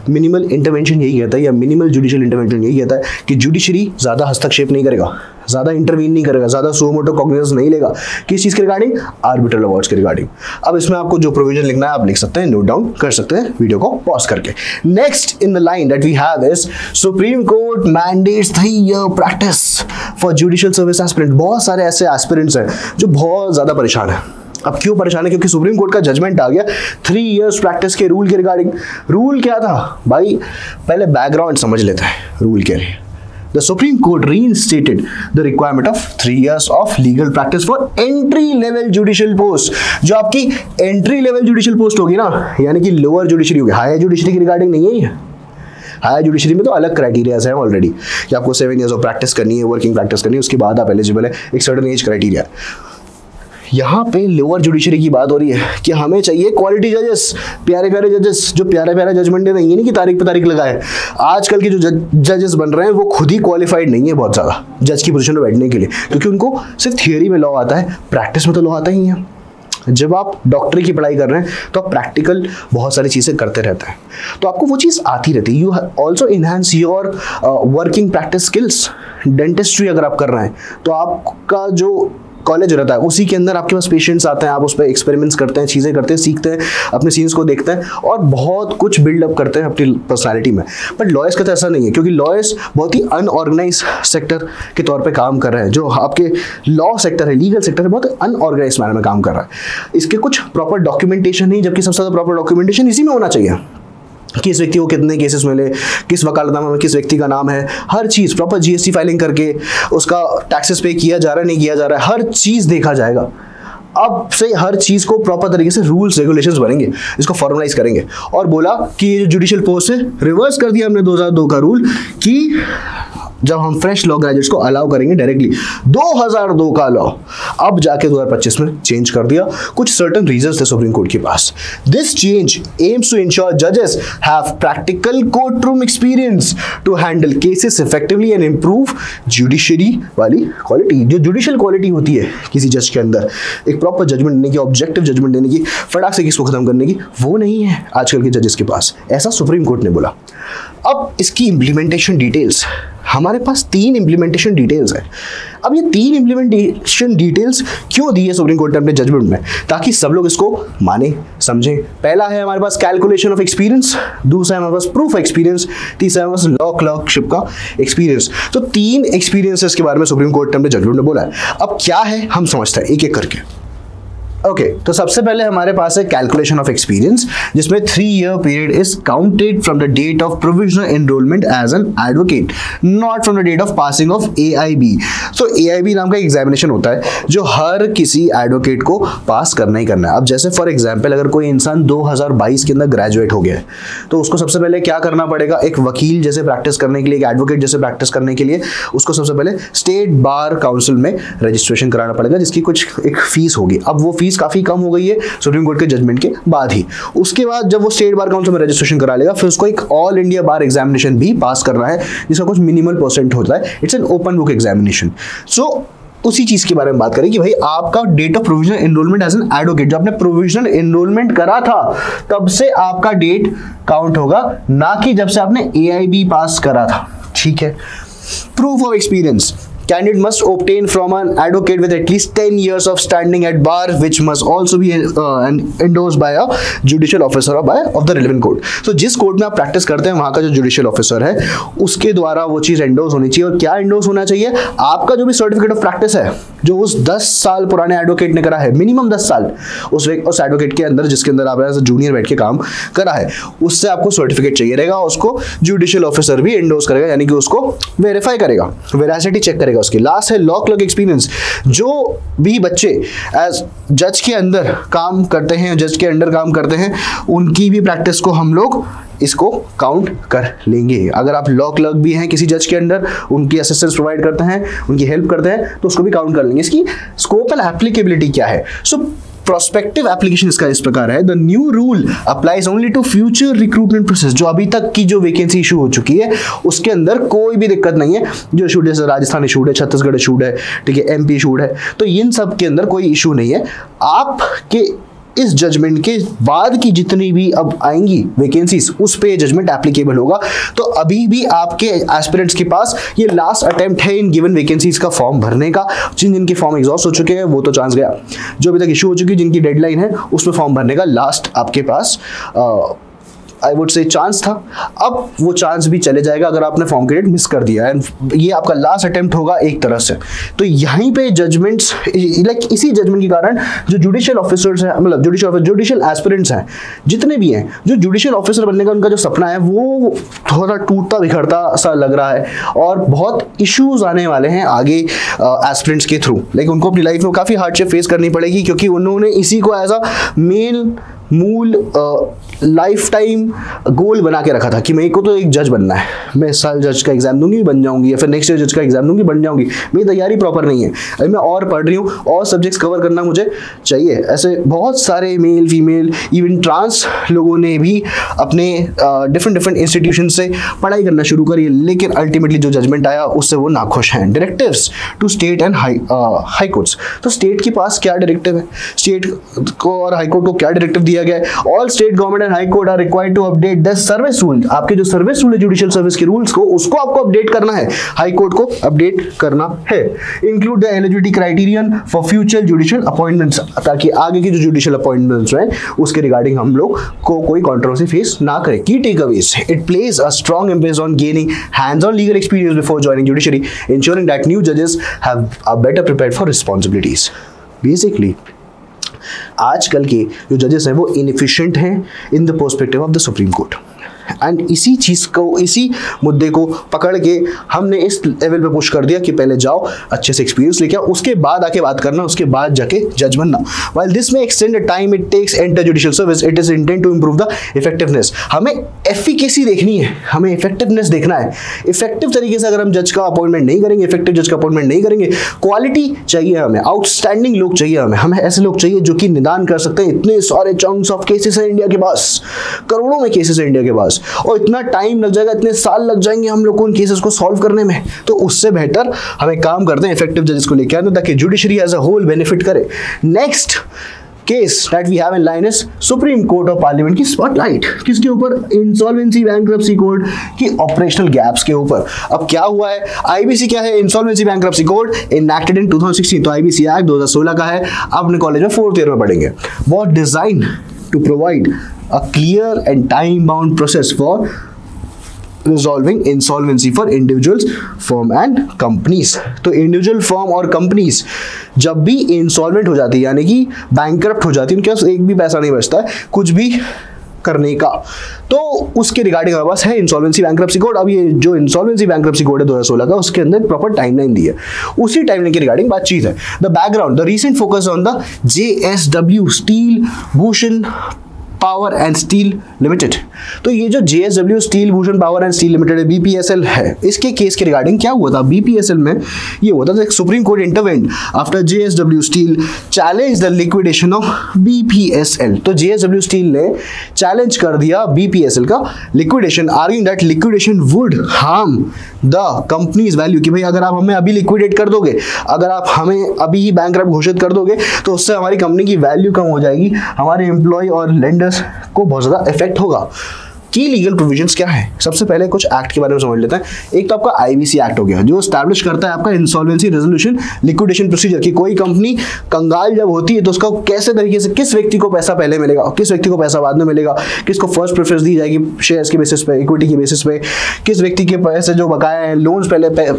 मिनिमल इंटरवेंशन यही कहता है, या मिनिमल जुडिशियल इंटरवेंशन यही कहता है कि जुडिशरी ज़्यादा हस्तक्षेप नहीं करेगा, ज़्यादा इंटरवीन नहीं करेगा, ज़्यादा सो मोटो कॉग्निजेंस नहीं लेगा। किस चीज़ के रिगार्डिंग? आर्बिट्रल अवार्ड्स के रिगार्डिंग। अब इसमें आपको जो प्रोविजन लिखना है आप लिख सकते हैं, नोट डाउन कर सकते हैं वीडियो को पॉज करके। Next in the line that we have is supreme Court mandates 3 year practice for judicial service aspirant. बहुत सारे ऐसे एस्पिरेंट्स हैं जो बहुत ज़्यादा परेशान है। अब क्यों परेशान है? क्योंकि सुप्रीम कोर्ट का जजमेंट आ गया 3 इयर्स प्रैक्टिस के रूल के रिगार्डिंग। रूल क्या था भाई? पहले बैकग्राउंड समझ लेते हैं रूल के लिए। The Supreme Court reinstated the requirement of 3 years of legal practice for entry level judicial post। जो आपकी entry level judicial post होगी ना, यानी कि लोअर जुडिशरी होगी, हायर जुडिशरी की रिगार्डिंग नहीं है। हायर जुडिशरी में तो अलग क्राइटेरियाज हैं ऑलरेडी कि आपको 7 इयर्स ऑफ प्रैक्टिस करनी है, वर्किंग प्रैक्टिस करनी है, उसके बाद आप एलिजिबल है, एक सर्टेन एज क्राइटेरिया। यहाँ पे लोअर जुडिशरी की बात हो रही है कि हमें चाहिए क्वालिटी जजेस, प्यारे प्यारे जजेस जो प्यारे प्यारे जजमेंट दे रहे हैं। ये नहीं कि तारीख पे तारीख लगाए। आजकल के जो जजेस बन रहे हैं वो खुद ही क्वालिफाइड नहीं है बहुत ज़्यादा जज की पोजीशन पे बैठने के लिए, क्योंकि उनको सिर्फ थियोरी में लॉ आता है, प्रैक्टिस में तो लॉ आता ही है। जब आप डॉक्टरी की पढ़ाई कर रहे हैं तो आप प्रैक्टिकल बहुत सारी चीज़ें करते रहते हैं, तो आपको वो चीज़ आती रहती है। You also enhance your working practice skills. Dentistry अगर आप कर रहे हैं तो आपका जो कॉलेज रहता है उसी के अंदर आपके पास पेशेंट्स आते हैं, आप उस पर एक्सपेरिमेंट्स करते हैं, चीज़ें करते हैं, सीखते हैं, अपने सीन्स को देखते हैं और बहुत कुछ बिल्डअप करते हैं अपनी पर्सनालिटी में। बट लॉयर्स का तो ऐसा नहीं है, क्योंकि लॉयर्स बहुत ही अनऑर्गेनाइज सेक्टर के तौर पे काम कर रहे हैं। जो आपके लॉ सेक्टर है, लीगल सेक्टर है, बहुत अनऑर्गेनाइज मैनर में काम कर रहा है। इसके कुछ प्रॉपर डॉक्यूमेंटेशन नहीं, जबकि सबसे ज़्यादा प्रॉपर डॉक्यूमेंटेशन इसी में होना चाहिए। किस व्यक्ति को कितने केसेस मिले, किस वकालतनामे में किस व्यक्ति का नाम है, हर चीज़ प्रॉपर जीएसटी फाइलिंग करके उसका टैक्सेस पे किया जा रहा है नहीं किया जा रहा है, हर चीज़ देखा जाएगा। अब से हर चीज़ को प्रॉपर तरीके से रूल्स रेगुलेशंस बनेंगे, इसको फॉर्मलाइज करेंगे। और बोला कि ये जो जुडिशियल पोस्ट है रिवर्स कर दिया हमने 2002 का रूल कि जब हम फ्रेश लॉ ग्रेजुएट्स को अलाउ करेंगे डायरेक्टली, 2002 का लॉ अब जाके 2025 में चेंज कर दिया। कुछ सर्टेन रीजंस थे सुप्रीम कोर्ट के पास। This change aims to ensure जजेस have practical court room experience to handle cases effectively and improve judiciary वाली क्वालिटी। जो जुडिशियल क्वालिटी होती है किसी जज के अंदर, एक प्रॉपर जजमेंट देने की, ऑब्जेक्टिव जजमेंट देने की, फटाक से किसको खत्म करने की, वो नहीं है आजकल के जजेस के पास। ऐसा सुप्रीम कोर्ट ने बोला। अब इसकी इम्प्लीमेंटेशन डिटेल्स, हमारे पास 3 इम्प्लीमेंटेशन डिटेल्स है। अब ये 3 इम्प्लीमेंटेशन डिटेल्स क्यों दी है सुप्रीम कोर्ट ने अपने जजमेंट में? ताकि सब लोग इसको माने समझें। पहला है हमारे पास कैलकुलेशन ऑफ एक्सपीरियंस, दूसरा है हमारे पास प्रूफ एक्सपीरियंस, तीसरा है हमारे पास लॉ क्लर्कशिप का एक्सपीरियंस। तो 3 एक्सपीरियंसेस के बारे में सुप्रीम कोर्ट ने अपने जजमेंट में बोला है। अब क्या है हम समझते हैं एक एक करके। ओके, तो सबसे पहले हमारे पास है कैलकुलेशन ऑफ एक्सपीरियंस, जिसमें 3 year period is counted from the date of provisional enrolment as an advocate, not from the date of passing of AIB। So AIB नाम का एग्जामिनेशन होता है जो हर किसी एडवोकेट को पास करना ही करना है। अब जैसे फॉर एग्जाम्पल अगर कोई इंसान 2022 के अंदर ग्रेजुएट हो गया है तो उसको सबसे पहले क्या करना पड़ेगा? एक वकील जैसे प्रैक्टिस करने के लिए, एक एडवोकेट जैसे प्रैक्टिस करने के लिए उसको सबसे पहले स्टेट बार काउंसिल में रजिस्ट्रेशन कराना पड़ेगा, जिसकी कुछ एक फीस होगी। अब वो फीस काफी कम हो गई है सुप्रीम कोर्ट के जजमेंट के बाद ही। उसके बाद जब वो स्टेट बार काउंसिल में रजिस्ट्रेशन करा लेगा, फिर उसको एक ऑल इंडिया बार एग्जामिनेशन भी पास करना है, जिसका कुछ मिनिमल परसेंट होता है। It's an open book examination. So उसी चीज के बारे में बात करें कि भाई आपका date of provisional enrolment as an advocate, जो आपने प्रोविजनल एनरोलमेंट करा था तब से आपका डेट काउंट होगा, ना कि जब से आपने AIB पास करा था। ठीक है। Proof of experience, candidate must obtain from an advocate with at least 10 years of standing at bar, which must also be endorsed by a judicial officer or by of the relevant court। So जिस court में आप practice करते हैं वहां का जो judicial officer है उसके द्वारा वो चीज एंडोर्स होनी चाहिए। और क्या एंडोर्स होना चाहिए? आपका जो भी सर्टिफिकेट ऑफ प्रैक्टिस है जो उस 10 साल पुराने एडवोकेट ने करा है, मिनिमम 10 साल उस एडवोकेट के अंदर जिसके अंदर आप एज जूनियर बैठ के काम करा है, उससे आपको सर्टिफिकेट चाहिए रहेगा। उसको जुडिशियल ऑफिसर भी एंडोर्स करेगा, यानी कि उसको वेरीफाई करेगा, वेरासिटी चेक करेगा उसकी। लास्ट है लॉ क्लर्क एक्सपीरियंस। जो भी बच्चे एज जज के अंदर काम करते हैं, जज के अंडर काम करते हैं, उनकी भी प्रैक्टिस को हम लोग इसको काउंट कर लेंगे। अगर आप लॉ क्लर्क भी हैं किसी जज के अंडर, उनकी असिस्टेंस प्रोवाइड करते हैं, उनकी हेल्प करते हैं, तो उसको भी काउंट कर लेंगे। इसकी स्कोप एंड एप्लीकेबिलिटी क्या है? सो प्रोस्पेक्टिव एप्लीकेशन इसका इस प्रकार है, the new rule applies only to future recruitment process. जो अभी तक की जो वैकेंसी इशू हो चुकी है उसके अंदर कोई भी दिक्कत नहीं है। जो इशूड है, राजस्थान इशूड है, छत्तीसगढ़ इशूड है, ठीक है, MP इशूड है, तो इन सब के अंदर कोई इशू नहीं है। आपके इस जजमेंट के बाद की जितनी भी अब आएंगी वैकेंसीज उस पे जजमेंट एप्लीकेबल होगा। तो अभी भी आपके एस्पिरेंट्स के पास ये लास्ट अटेम्प्ट है इन गिवन वैकेंसीज का फॉर्म भरने का। जिनके फॉर्म एग्जॉस्ट हो चुके हैं वो तो चांस गया, जो अभी तक इशू हो चुकी है जिनकी डेडलाइन है उसमें फॉर्म भरने का लास्ट आपके पास आई वुड से चांस था। अब वो चांस भी चले जाएगा अगर आपने फॉर्म की डेट मिस कर दिया है। ये आपका लास्ट अटेम्प्ट होगा एक तरह से। तो यहीं पे जजमेंट्स लाइक इसी जजमेंट के कारण जो जुडिशियल ऑफिसर्स हैं, मतलब जुडिशियल एस्पिरेंट्स हैं जितने भी हैं, जो जुडिशियल ऑफिसर बनने का उनका जो सपना है वो थोड़ा टूटता बिखरता सा लग रहा है और बहुत इश्यूज आने वाले हैं आगे एस्पिरेंट्स के थ्रू। लाइक उनको अपनी लाइफ में काफ़ी हार्डशिप फेस करनी पड़ेगी क्योंकि उन्होंने इसी को एज अ मूल लाइफ टाइम गोल बना के रखा था कि मेरे को तो एक जज बनना है, मैं इस साल जज का एग्जाम दूंगी बन जाऊंगी, या फिर नेक्स्ट ईयर जज का एग्जाम दूंगी बन जाऊंगी। मेरी तैयारी प्रॉपर नहीं है, अभी मैं और पढ़ रही हूँ और सब्जेक्ट्स कवर करना मुझे चाहिए। ऐसे बहुत सारे मेल फीमेल इवन ट्रांस लोगों ने भी अपने डिफरेंट इंस्टीट्यूशन से पढ़ाई करना शुरू करी, लेकिन अल्टीमेटली जो जजमेंट आया उससे वो नाखुश हैं। Directives to state and high courts. तो स्टेट के पास क्या डायरेक्टिव है, स्टेट को और हाई कोर्ट को क्या डायरेक्टिव दिया गया है? All state government and high court are required to update the service rule. आपके जो सर्विस रूल है जुडिशियल सर्विस के रूल्स को, उसको आपको अपडेट करना है, हाई कोर्ट को अपडेट करना है। Include the eligibility criterion for future judicial appointments, ताकि आगे की जो जुडिशियल अपॉइंटमेंट्स हैं उसके रिगार्डिंग हम लोग को कोई कंट्रोवर्सी फेस ना करे। की takeaways, it place a strong emphasis on gaining hands on legal experience before joining judiciary, ensuring that new judges are better prepared for responsibilities. Basically, आजकल के जो जजेस हैं वो इनएफिशिएंट हैं in the perspective of the supreme court. And इसी चीज़ को, इसी मुद्दे को पकड़ के हमने इस लेवल पे पुश कर दिया कि पहले जाओ अच्छे से एक्सपीरियंस लेके आओ, उसके बाद आके बात करना, उसके बाद जाके जज बनना। While this may extend the time it takes enter judicial service, it is intended to improve the effectiveness. हमें एफिकेसी देखनी है, हमें इफेक्टिवनेस देखना है। इफेक्टिव तरीके से अगर हम जज का अपॉइंटमेंट नहीं करेंगे, इफेक्टिव जज का अपॉइंटमेंट नहीं करेंगे, क्वालिटी चाहिए हमें, आउटस्टैंडिंग लोग चाहिए हमें ऐसे लोग चाहिए जो कि निदान कर सकते हैं। इतने सारे चंक्स ऑफ केसेस हैं इंडिया के पास, करोड़ों में केसेस हैं इंडिया के पास, और इतना टाइम लग जाएगा, इतने साल लग जाएंगे हम लोग को उन केसेस को सॉल्व करने में। तो उससे बेहतर हमें काम करते हैं इफेक्टिव जजेस को लेकर आने, ताकि judiciary as a whole benefit करे। Next case that we have in line is supreme court of parliament की स्पॉटलाइट किसके ऊपर? इंसॉल्वेंसी बैंक्रप्सी कोड की ऑपरेशनल गैप्स के ऊपर। अब क्या हुआ है, आईबीसी क्या है? Insolvency bankruptcy code enacted in 2016। तो आईबीसी एक्ट 2016 का है, आप अपने कॉलेज में 4th ईयर में पढ़ेंगे। What design to provide a clear and time bound process for resolving insolvency for individuals, firm and companies। तो इंडिविजुअल फर्म और कंपनीज जब भी इंसॉल्वेंट हो जाती है, यानी कि बैंकरप्ट हो जाती है, उनके पास एक भी पैसा नहीं बचता है कुछ भी करने का, तो उसके रिगार्डिंग हमारे पास है इंसॉल्वेंसी बैंक्रप्सी कोड। अब ये जो इंसॉल्वेंसी बैंक्रप्सी कोड है 2016 का, उसके अंदर प्रॉपर टाइमलाइन दी है, उसी टाइमलाइन के रिगार्डिंग बातचीत है। The background, the recent focus on the JSW steel Bhushan power and steel limited. तो ये जो JSW steel Bhushan power and steel limited है, BPSL है, इसके केस के रिगार्डिंग क्या हुआ था? BPSL में ये हुआ था, supreme court intervened after JSW steel challenge the liquidation of BPSL। तो JSW स्टील ने चैलेंज कर दिया BPSL का liquidation, arguing that liquidation would harm the company's value, कि भाई अगर आप हमें अभी लिक्विडेट कर दोगे, अगर आप हमें अभी ही बैंकरप्ट घोषित कर दोगे, तो उससे हमारी कंपनी की वैल्यू कम हो जाएगी, हमारे एम्प्लॉय और लेंडर्स को बहुत ज्यादा इफेक्ट होगा। की लीगल प्रोविजंस क्या है? सबसे पहले कुछ एक्ट के बारे में समझ लेते हैं। एक तो आपका आईबीसी एक्ट हो गया, जो एस्टैब्लिश करता है आपका इंसॉल्वेंसी रेजोल्यूशन लिक्विडेशन प्रोसीजर, कि कोई कंपनी कंगाल जब होती है तो उसका कैसे तरीके से, किस व्यक्ति को पैसा पहले मिलेगा, किस व्यक्ति को पैसा बाद में मिलेगा, किसको फर्स्ट प्रेफरेंस दी जाएगी शेयर्स के बेसिस पे, इक्विटी के बेसिस पे, किस व्यक्ति के पैसे जो बकाया हैं, लोन्स पहले पे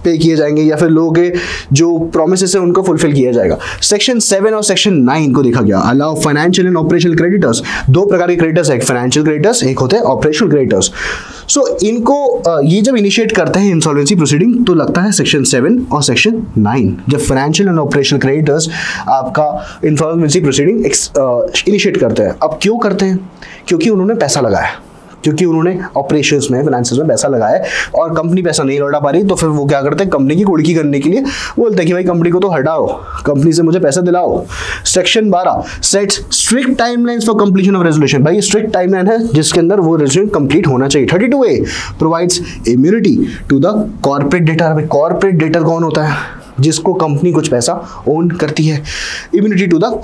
किए जाएंगे, या फिर लोगों के जो प्रोमिसेस है उनको फुलफिल किया जाएगा। सेक्शन 7 और सेक्शन 9 को देखा गया। Allow financial and operational creditors, दो प्रकार के क्रेडिटर्स है, एक फाइनेंशियल क्रेडिटर्स, एक होते हैं ऑपरेशनल क्रेडिटर्स। सो इनको ये जब इनिशिएट करते हैं इंसॉल्वेंसी प्रोसीडिंग, तो लगता है सेक्शन 7 और सेक्शन 9, जब फाइनेंशियल एंड ऑपरेशनल क्रेडिटर्स आपका इंसॉल्वेंसी प्रोसीडिंग इनिशिएट करते हैं। अब क्यों करते हैं? क्योंकि उन्होंने पैसा लगाया, क्योंकि उन्होंने ऑपरेशंस में, फाइनेंसेस में पैसा लगाया और कंपनी पैसा नहीं लौटा पा रही, तो फिर वो क्या करते हैं? कंपनी की कुड़की करने के लिए बोलते हैं कि भाई कंपनी को तो हटाओ, कंपनी से मुझे पैसा दिलाओ। Section 12 sets strict timelines for completion of resolution. भाई स्ट्रिक्ट टाइमलाइन है जिसके अंदर वो रेजोल्यूशन कंप्लीट होना चाहिए। 32A provides immunity to the corporate debtor. भाई कॉर्पोरेट डेटर कौन होता है? जिसको कंपनी कुछ पैसा ओन करती है। Immunity to the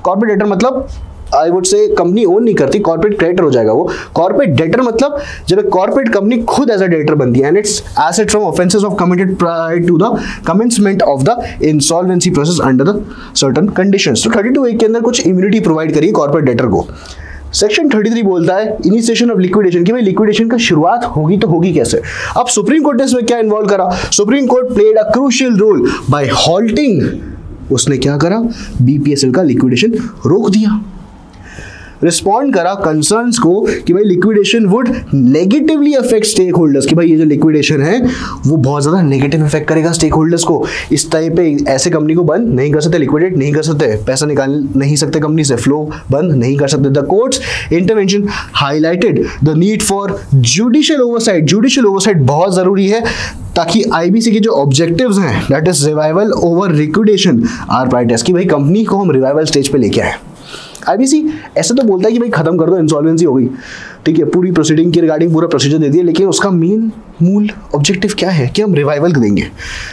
corporate debtor मतलब I would say company own नहीं करती, कॉर्पोरेट क्रेडिटर हो जाएगा वो। कॉर्पोरेट डेटर मतलब जब एक कॉर्पोरेट कंपनी खुद एज अ डेटर बनती है and its asset from offences of committed prior to the commencement of the insolvency process under the certain conditions. तो 32A के अंदर कुछ इम्यूनिटी प्रोवाइड करिए कॉर्पोरेट डेटर को। सेक्शन 33 बोलता है इनिशिएशन ऑफ लिक्विडेशन, कि भाई लिक्विडेशन का शुरुआत होगी तो होगी कैसे। अब सुप्रीम कोर्ट ने इसमें क्या इन्वॉल्व करा, Supreme Court played a crucial role by halting, उसने क्या करा, बीपीएसएल का लिक्विडेशन रोक दिया। रिस्पॉन्ड करा कंसर्न्स को कि भाई liquidation would negatively affect stake holders, कि भाई ये जो लिक्विडेशन है वो बहुत ज़्यादा नेगेटिव इफेक्ट करेगा स्टेक होल्डर्स को। इस टाइप पे ऐसे कंपनी को बंद नहीं कर सकते, लिक्विडेट नहीं कर सकते, पैसा निकाल नहीं सकते कंपनी से, फ्लो बंद नहीं कर सकते। The court's intervention highlighted the need for judicial oversight. Judicial oversight बहुत ज़रूरी है ताकि आईबीसी के जो ऑब्जेक्टिव्स हैं that is revival over liquidation are prioritised, कि भाई कंपनी को हम रिवाइवल स्टेज पे लेके आए। आईबीसी ऐसे तो बोलता है कि भाई खत्म कर दो, इंसॉल्वेंसी हो गई, ठीक है, पूरी प्रोसीडिंग के रिगार्डिंग पूरा प्रोसीजर दे दिया, लेकिन उसका मूल ऑब्जेक्टिव क्या है कि हम रिवाइवल देंगे,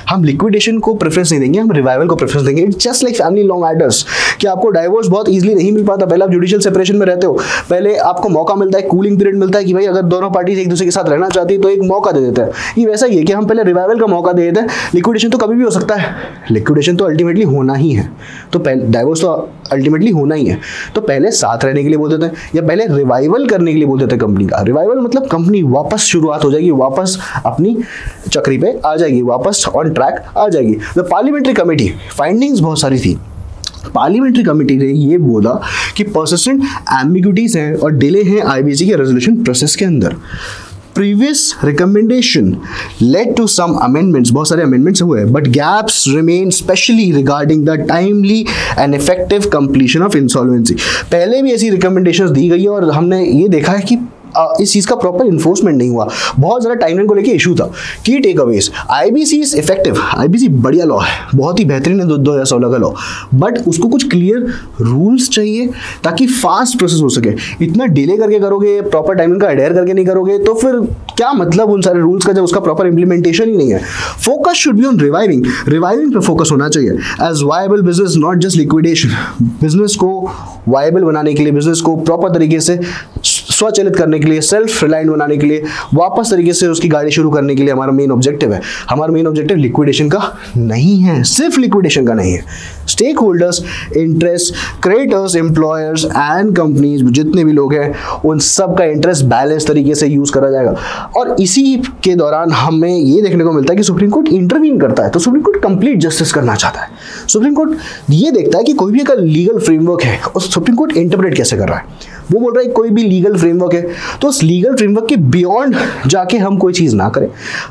हम लिक्विडेशन को प्रेफरेंस नहीं देंगे, हम रिवाइवल को प्रेफरेंस देंगे। It's just like family law matters, कि आपको डाइवोर्स बहुत इजीली नहीं मिल पाता। पहले आप जुडिशियल सेपरेशन में रहते हो, पहले आपको मौका मिलता है, कूलिंग पीरियड मिलता है कि भाई अगर दोनों पार्टीज एक दूसरे के साथ रहना चाहती है तो एक मौका दे देता है। ये वैसा ही है कि हम पहले रिवाइवल का मौका दे देते हैं। लिक्विडेशन तो कभी भी हो सकता है, लिक्विडेशन तो अल्टीमेटली होना ही है, तो पहले डाइवोर्स तो अल्टीमेटली होना ही है, तो पहले साथ रहने के लिए बोल देते हैं या पहले रिवाइवल करने के लिए बोल देते हैं कंपनी का। रिवाइवल मतलब कंपनी वापस शुरुआत हो जाएगी, वापस अपनी चक्री पे आ जाएगी, वापस ऑन ट्रैक आ जाएगी। द पार्लियामेंट्री कमेटी फाइंडिंग्स बहुत सारी थी। पार्लियामेंट्री कमेटी ने ये बोला कि पर्सिस्टेंट एम्बिग्यूटीज हैं और डिले हैं आईबीसी के रेजोल्यूशन प्रोसेस के अंदर। Previous recommendation led to some amendments, बहुत सारे amendments हुए, but gaps remain, especially regarding the timely and effective completion of insolvency। पहले भी ऐसी recommendations दी गई है और हमने ये देखा है कि इस चीज़ का प्रॉपर इन्फोर्समेंट नहीं हुआ, बहुत ज़्यादा टाइमलाइन को लेके इशू था। Key takeaways, IBC is effective, IBC बढ़िया लॉ है, बहुत ही बेहतरीन है 2016 का लॉ, बट उसको कुछ क्लियर रूल्स चाहिए ताकि फास्ट प्रोसेस हो सके। इतना डिले करके करोगे, प्रॉपर टाइमिंग का अडेयर करके नहीं करोगे तो फिर क्या मतलब उन सारे रूल्स का जब उसका प्रॉपर इंप्लीमेंटेशन ही नहीं है। Focus should be on reviving, reviving पे फोकस होना चाहिए as viable business, not just liquidation. Business को वायबल बनाने के लिए, बिजनेस को प्रॉपर तरीके से स्वचालित करने के लिए, सेल्फ रिलायंट बनाने के लिए, वापस तरीके से उसकी गाड़ी शुरू करने के लिए हमारा मेन ऑब्जेक्टिव है। हमारा मेन ऑब्जेक्टिव लिक्विडेशन का नहीं है, सिर्फ लिक्विडेशन का नहीं है। Stake holders, interest, creditors, employers and companies, जितने भी लोग हैं उन सब का इंटरेस्ट बैलेंस तरीके से यूज करा जाएगा। और इसी के दौरान हमें ये देखने को मिलता है कि सुप्रीम कोर्ट इंटरवीन करता है, तो सुप्रीम कोर्ट कंप्लीट जस्टिस करना चाहता है। सुप्रीम कोर्ट ये देखता है कि कोई भी अगर लीगल फ्रेमवर्क है उस सुप्रीम कोर्ट इंटरप्रेट कैसे कर रहा है। वो बोल रहा है कोई भी लीगल फ्रेमवर्क है तो उस लीगल फ्रेमवर्क के बियॉन्ड जाके हम कोई चीज़ ना करें,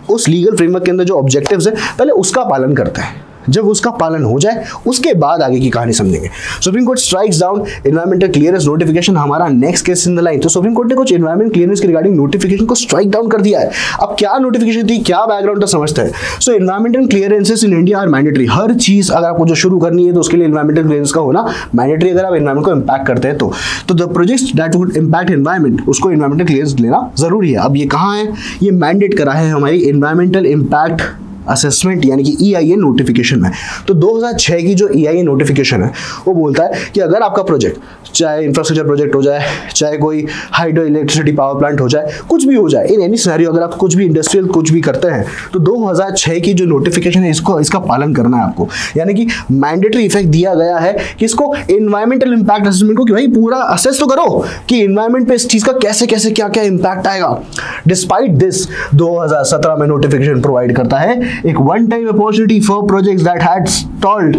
उस लीगल फ्रेमवर्क के अंदर जो ऑब्जेक्टिव्स है पहले उसका पालन करते हैं। जब उसका पालन हो जाए उसके बाद आगे की कहानी समझेंगे। Supreme court strikes down environmental clearance notification, हमारा next case in the line. तो सुप्रीम कोर्ट ने कुछ एनवायरमेंट क्लियरेंस के रिगार्डिंग नोटिफिकेशन को स्ट्राइक डाउन कर दिया है। अब क्या नोटिफिकेशन थी, क्या बैकग्राउंड था समझते हैं। So environmental clearances in India are mandatory. हर चीज अगर आपको जो शुरू करनी है तो उसके लिए एनवायरमेंटल क्लियरेंस का होना मैंडेटरी, अगर आप एनवायरमेंट को इंपैक्ट करते हैं तो the projects that would impact environment, उसको एनवायरमेंटल क्लियरेंस लेना जरूरी है। अब ये कहाँ है, ये मैंडेट करा है हमारी एनवायरमेंटल इम्पैक्ट असेसमेंट यानी कि EIA नोटिफिकेशन में। तो 2006 की जो EIA नोटिफिकेशन है वो बोलता है कि अगर आपका प्रोजेक्ट, चाहे इंफ्रास्ट्रक्चर प्रोजेक्ट हो जाए, चाहे कोई हाइड्रो इलेक्ट्रिसिटी पावर प्लांट हो जाए, कुछ भी हो जाए, इन एनी सिनेरियो अगर आप कुछ भी इंडस्ट्रियल कुछ भी करते हैं तो 2006 की जो नोटिफिकेशन है इसका पालन करना है आपको। यानी कि मैंडेटरी इफेक्ट दिया गया है कि इसको एनवायरमेंटल इंपैक्ट असेसमेंट को, कि भाई पूरा असेस तो करो कि एनवायरमेंट पे इस चीज का कैसे कैसे क्या क्या इंपैक्ट आएगा। डिस्पाइट दिस 2017 में नोटिफिकेशन प्रोवाइड करता है एक one time opportunity for projects that had stalled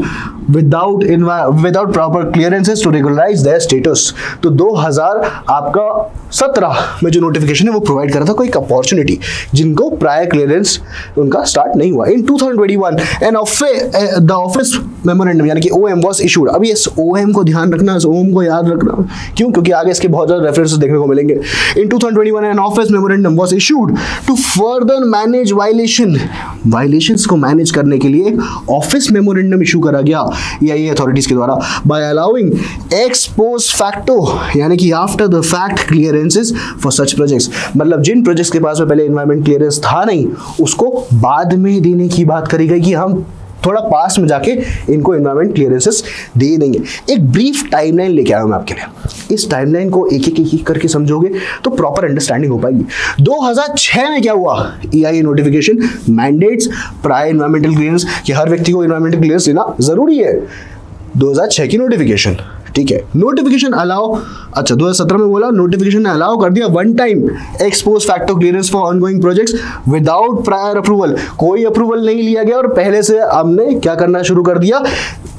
without proper clearances to regularise their status. तो 2017 में जो नोटिफिकेशन है वो प्रोवाइड कर रहा था कोई अपॉर्चुनिटी जिनको प्रायर क्लियरेंस उनका स्टार्ट नहीं हुआ। इन 2021 द ऑफिस मेमोरेंडम यानी कि OM वाज इशूड। अब ये OM को ध्यान रखना, OM को याद रखना, क्यों, क्योंकि आगे इसके बहुत ज्यादा रेफरेंसेस देखने को मिलेंगे। In 2021 an office memorandum was issued to further manage violations को मैनेज करने के लिए ऑफिस मेमोरेंडम इशू करा गया EIA अथॉरिटीज के द्वारा by allowing ex post facto यानी कि after the fact clearances for such projects. मतलब जिन प्रोजेक्ट्स के पास में पहले एनवायरमेंट क्लियरेंस था नहीं उसको बाद में देने की बात करी गई कि हम थोड़ा पास में जाके इनको एनवायरमेंट क्लियरेंसेस दे देंगे। एक ब्रीफ टाइमलाइन लेके आया हूं मैं आपके लिए। इस टाइमलाइन को एक एक करके समझोगे तो प्रॉपर अंडरस्टैंडिंग हो पाएगी। 2006 में क्या हुआ, EIA notification mandates prior environmental clearance कि हर व्यक्ति को एनवायरमेंटल क्लियरेंस देना जरूरी है। 2006 की नोटिफिकेशन, ठीक है। नोटिफिकेशन अलाउ, अच्छा 2017 में बोला नोटिफिकेशन ने अलाउ कर दिया one time x post facto clearance for ongoing projects without prior approval. कोई अप्रूवल नहीं लिया गया और पहले से हमने क्या करना शुरू कर दिया,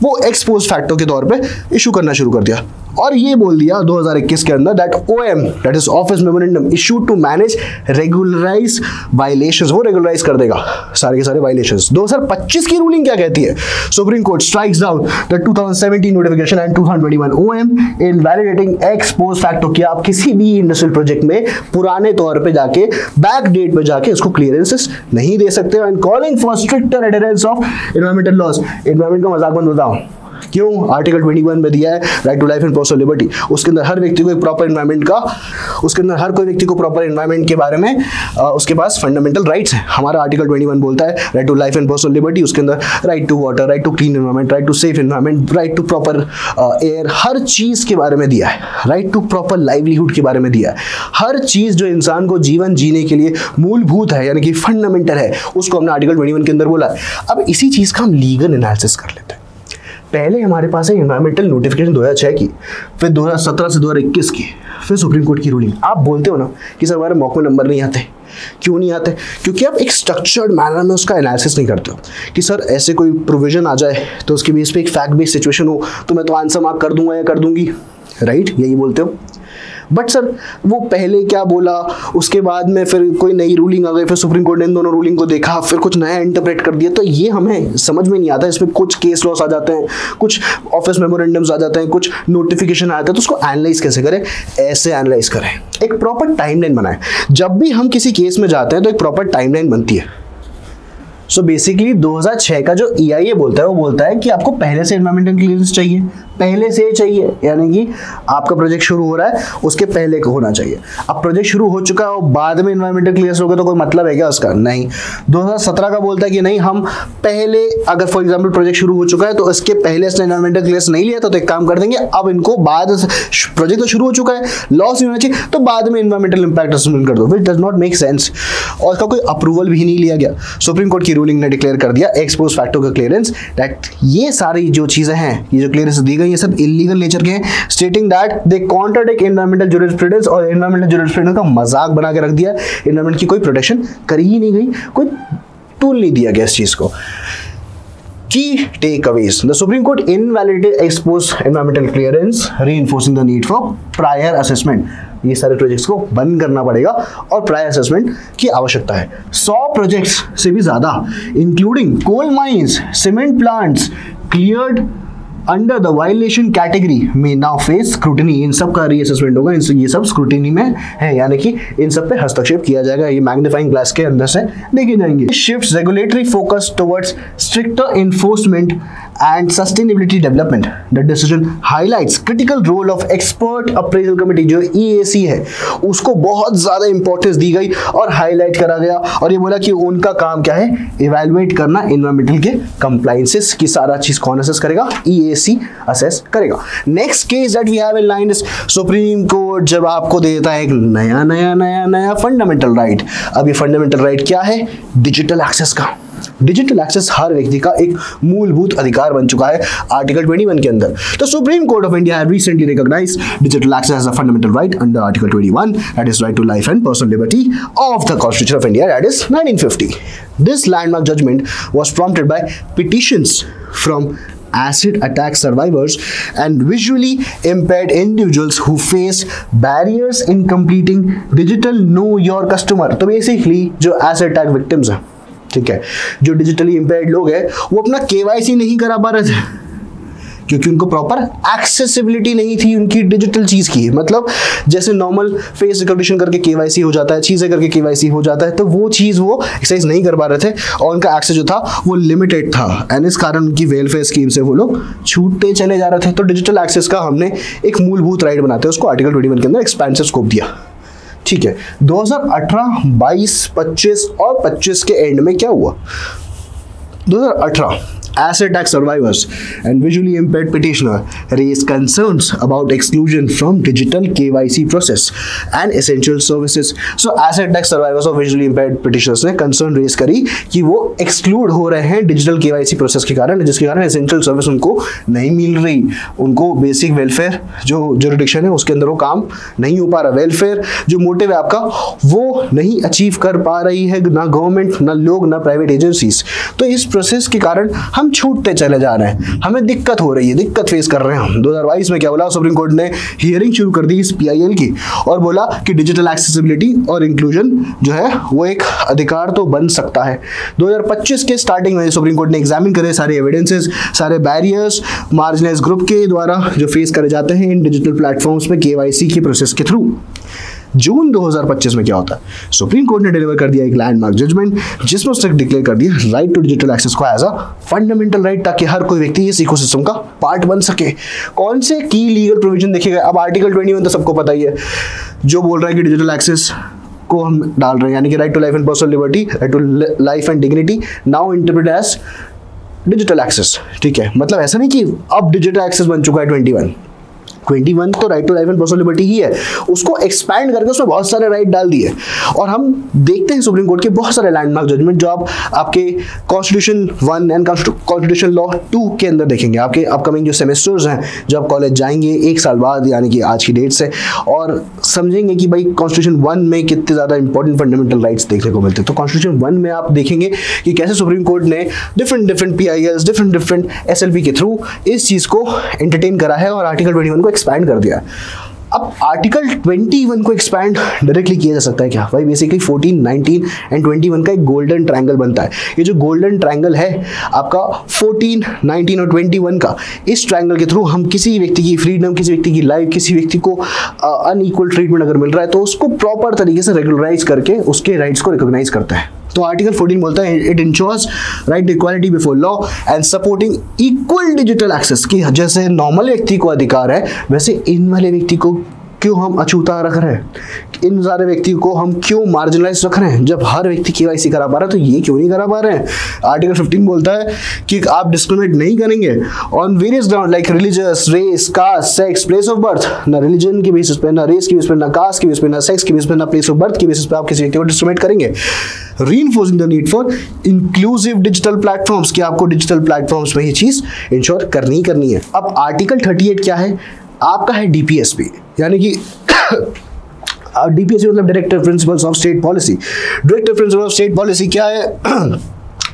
वो एक्स पोस्ट फैक्टो के तौर पे इशू करना शुरू कर दिया। और ये बोल दिया 2021 के अंदर that OM that is office memorandum issued to manage regularise violations, वो रेगुलराइज कर देगा सारे के सारे वायलेशंस। 2025 की रूलिंग क्या कहती है, supreme court strikes down the 2017 notification and 2021 OM in validating x post facto कि आप किसी भी इंडस्ट्रियल प्रोजेक्ट में पुराने तौर पे जाके बैक डेट पे जाके इसको क्लियरेंसेस नहीं दे सकते and calling for stricter adherence of environmental laws. Environment का मजाक मत बताओ, क्यों, आर्टिकल 21 में दिया है right to life and personal liberty. उसके अंदर हर व्यक्ति को एक प्रॉपर एनवायरनमेंट का, उसके अंदर हर कोई व्यक्ति को प्रॉपर एनवायरनमेंट के बारे में उसके पास फंडामेंटल राइट्स है। हमारा आर्टिकल 21 बोलता है right to life and personal liberty, उसके अंदर right to water, right to clean environment, right to safe environment, right to proper air, हर चीज के बारे में दिया है। राइट टू प्रॉपर लाइवलीहुड के बारे में दिया है। हर चीज जो इंसान को जीवन जीने के लिए मूलभूत है यानी कि फंडामेंटल है, उसको हमने आर्टिकल 21 के अंदर बोला है। अब इसी चीज का हम लीगल एनालिसिस कर लेते हैं। पहले हमारे पास है एनवायरमेंटल नोटिफिकेशन 2006 की, फिर 2017 से 2021 की, फिर सुप्रीम कोर्ट की रूलिंग। आप बोलते हो ना कि सर हमारे मॉक में नंबर नहीं आते, क्यों नहीं आते, क्योंकि आप एक स्ट्रक्चर्ड मैनर में उसका एनालिसिस नहीं करते हो कि सर ऐसे कोई प्रोविजन आ जाए तो उसके बेस पे एक फैक्ट बेस्ड सिचुएशन हो तो मैं तो आंसर मार्क कर दूंगा या कर दूंगी, राइट, यही बोलते हो। बट सर वो पहले क्या बोला, उसके बाद में फिर कोई नई रूलिंग आ गई, फिर सुप्रीम कोर्ट ने इन दोनों रूलिंग को देखा, फिर कुछ नया इंटरप्रेट कर दिया, तो ये हमें समझ में नहीं आता। इसमें कुछ केस लॉस आ जाते हैं, कुछ ऑफिस मेमोरेंडम्स आ जाते हैं, कुछ नोटिफिकेशन आते हैं, तो उसको एनालाइज कैसे करें, ऐसे एनालाइज करें, एक प्रॉपर टाइमलाइन बनाएं। जब भी हम किसी केस में जाते हैं तो एक प्रॉपर टाइमलाइन बनती है। सो बेसिकली 2006 का जो EIA बोलता है वो बोलता है कि आपको पहले से एनवायरमेंटल क्लियरेंस चाहिए, पहले से चाहिए, यानी कि आपका प्रोजेक्ट शुरू हो रहा है उसके पहले को होना चाहिए। अब प्रोजेक्ट शुरू हो चुका है और बाद में एनवायरमेंटल क्लियरेंस होगा तो कोई मतलब है क्या उसका, नहीं। 2017 का बोलता है कि नहीं, हम पहले अगर फॉर एग्जांपल प्रोजेक्ट शुरू हो चुका है तो इसके पहले से एनवायरमेंटल क्लियरेंस नहीं लिया तो एक काम कर देंगे, अब इनको बाद, प्रोजेक्ट तो शुरू हो चुका है, लॉस नहीं होना चाहिए तो बाद में एनवायरमेंटल इंपैक्ट असेसमेंट कर दो, which does not make sense. और इसका कोई अप्रूवल भी नहीं लिया गया। सुप्रीम कोर्ट की रूलिंग ने डिक्लेयर कर दिया एक्स पोस्ट फैक्टो का क्लियरेंस दैट ये सारी जो चीजें हैं, ये जो क्लियरेंस दी गई ये सब इलीगल नेचर के हैं, stating that they contradict environmental jurisprudence, और एनवायरमेंटल ज्यूरिस्प्रूडेंस का मजाक बना के रख दिया। एनवायरमेंट की कोई प्रोटेक्शन करी ही नहीं गई, कोई टूल नहीं दिया गया इस चीज को। Key takeaways: The Supreme Court invalidated ex post environmental clearance, reinforcing the need for prior assessment. ये सारे प्रोजेक्ट्स को बंद करना पड़ेगा और प्रायर असेसमेंट की आवश्यकता है। 100 प्रोजेक्ट्स से भी ज्यादा including coal mines, cement plants cleared under the violation category में नाउ फेस स्क्रूटिनी। इन सब का रीअसेसमेंट होगा, ये सब स्क्रूटिनी में है, यानी कि इन सब पे हस्तक्षेप किया जाएगा, ये मैग्नीफाइंग ग्लास के अंदर से देखे जाएंगे। Shifts regulatory focus towards stricter enforcement and sustainability development. The decision highlights critical role of expert appraisal committee जो EAC है उसको बहुत ज़्यादा इंपॉर्टेंस दी गई और हाईलाइट करा गया, और ये बोला कि उनका काम क्या है, इवेलुएट करना एनवायरमेंटल के कंप्लायंसेस की सारा चीज कौन असेस करेगा, EAC असेस करेगा। Next case that we have in line is supreme Court जब आपको देता है एक नया फंडामेंटल राइट। अब ये फंडामेंटल राइट क्या है, डिजिटल एक्सेस का। डिजिटल एक्सेस हर व्यक्ति का एक मूलभूत अधिकार बन चुका है आर्टिकल 21 के अंदर। तो supreme court of India have recently recognised digital access as a fundamental right under article 21, that is right to life and personal liberty of the Constitution of India, that is 1950। This landmark judgement was prompted by petitions from acid attack survivors and visually impaired individuals who face barriers in completing digital know your customer। तो basically जो acid attack victims हैं, ठीक है, जो digitally impaired लोग हैं, वो अपना KYC नहीं करा पा रहे थे क्योंकि उनको प्रॉपर एक्सेसिबिलिटी नहीं थी उनकी डिजिटल चीज की। मतलब जैसे नॉर्मल फेस रिकॉग्निशन करके KYC हो जाता है, चीजें करके KYC हो जाता है, तो वो चीज वो एक्सरसाइज नहीं कर पा रहे थे और उनका एक्सेस जो था वो लिमिटेड था, एंड इस कारण उनकी वेलफेयर स्कीम से वो लोग छूटते चले जा रहे थे। तो डिजिटल एक्सेस का हमने एक मूलभूत राइट बनाते हैं, उसको आर्टिकल 21 के अंदर एक्सपेंसिव स्कोप दिया, ठीक है। 2018, 22, 25 और 25 के एंड में क्या हुआ, 2018 Asset tax survivors and visually impaired petitioner raise concerns about exclusion from digital KYC process and essential services. So asset tax survivors और visually impaired petitioners ने concern raise करी कि वो exclude हो रहे हैं digital KYC process के कारण, जिसके कारण essential service उनको नहीं मिल रही, उनको basic welfare जो jurisdiction है उसके अंदर वो काम नहीं हो पा रहा, welfare जो motive है आपका वो नहीं अचीव कर पा रही है ना गवर्नमेंट, ना लोग, ना प्राइवेट एजेंसीज। तो इस प्रोसेस के कारण हम छूटते चले जा रहे हैं, हमें दिक्कत हो रही है, दिक्कत फेस कर रहे हैं हम। 2022 में क्या बोला, सुप्रीम कोर्ट ने हियरिंग शुरू कर दी इस PIL की और बोला कि डिजिटल एक्सेसिबिलिटी और इंक्लूजन जो है वो एक अधिकार तो बन सकता है। 2025 के स्टार्टिंग में सुप्रीम कोर्ट ने एग्जामिन करे सारे एविडेंसेस, सारे बैरियर्स मार्जिनलाइज्ड ग्रुप के द्वारा जो फेस करे जाते हैं इन डिजिटल प्लेटफॉर्म्स पे KYC के प्रोसेस के थ्रू। जून 2025 में क्या होता है, सुप्रीम कोर्ट ने डिलीवर कर दिया एक लैंडमार्क जजमेंट जिसमें उसने डिक्लेयर कर दिया राइट टू डिजिटल एक्सेस को एज अ फंडामेंटल राइट, ताकि हर कोई व्यक्ति इस इकोसिस्टम का पार्ट बन सके। कौन से की लीगल प्रोविजन देखेगा, अब आर्टिकल 21 तो सबको पता ही है जो बोल रहा है कि डिजिटल एक्सेस को हम डाल रहे हैं, यानी कि right to life and personal liberty, right to life and dignity now interpreted as digital access. ठीक है, मतलब ऐसा नहीं कि अब डिजिटल एक्सेस बन चुका है 21 तो right to life and personal liberty ही है, उसको एक्सपैंड करके उसमें बहुत सारे राइट डाल दिए। और हम देखते हैं सुप्रीम कोर्ट के बहुत सारे लैंडमार्क जजमेंट जो आप आपके कॉन्स्टिट्यूशन 1 एंड कॉन्स्टिट्यूशन लॉ 2 के अंदर देखेंगे, आपके अपकमिंग जो सेमेस्टर्स हैं जब कॉलेज जाएंगे 1 साल बाद यानी कि आज की डेट से, और समझेंगे कि भाई कॉन्स्टिट्यूशन 1 में कितने ज़्यादा इंपॉर्टेंट फंडामेंटल राइट्स देखने को मिलते हैं। तो कॉन्स्टिट्यूशन 1 में आप देखेंगे कि कैसे सुप्रीम कोर्ट ने डिफरेंट PILs डिफरेंट SLP के थ्रू इस चीज़ को एंटरटेन करा है और आर्टिकल 21 को एक्सपैंड कर दिया। अब आर्टिकल 21 को एक्सपैंड डायरेक्टली किया जा सकता है क्या भाई, बेसिकली 14, 19 एंड 21 का एक गोल्डन ट्रायंगल बनता है। ये जो गोल्डन ट्रायंगल है आपका 14, 19 और 21 का, इस ट्रायंगल के थ्रू हम किसी व्यक्ति की फ्रीडम, किसी व्यक्ति की लाइफ, किसी व्यक्ति को अनइक्वल ट्रीटमेंट अगर मिल रहा है तो उसको प्रॉपर तरीके से रेगुलराइज करके उसके राइट्स को रिकॉग्नाइज करता है। तो आर्टिकल 14 बोलता है it ensures right to equality before law and supporting equal digital access, कि जैसे नॉर्मल व्यक्ति को अधिकार है वैसे इन वाले व्यक्ति को क्यों हम अछूता रख रहे हैं, इन सारे व्यक्ति को हम क्यों मार्जिनलाइज रख रहे हैं। जब हर व्यक्ति KYC करा पा रहा है तो ये क्यों नहीं करा पा रहे हैं। आर्टिकल 15 बोलता है कि आप डिस्क्रिमिनेट नहीं करेंगे on various ground like religious, race, caste, sex, place of birth. ना रिलीजन के बेसिस पे, ना रेस के बेसिस पे, ना कास्ट के बेसिस पे, ना सेक्स के बेसिस पे, ना प्लेस ऑफ बर्थ के बेसिस पे आप किसी व्यक्ति को डिस्क्रिमिनेट करेंगे। Reinforcing the need for inclusive digital platforms, कि आपको डिजिटल प्लेटफॉर्म्स में ये चीज इंश्योर करनी है। अब आर्टिकल 38 क्या है आपका, है DPSP, यानी कि DPSP मतलब directive principles of state policy. Directive principle of state policy क्या है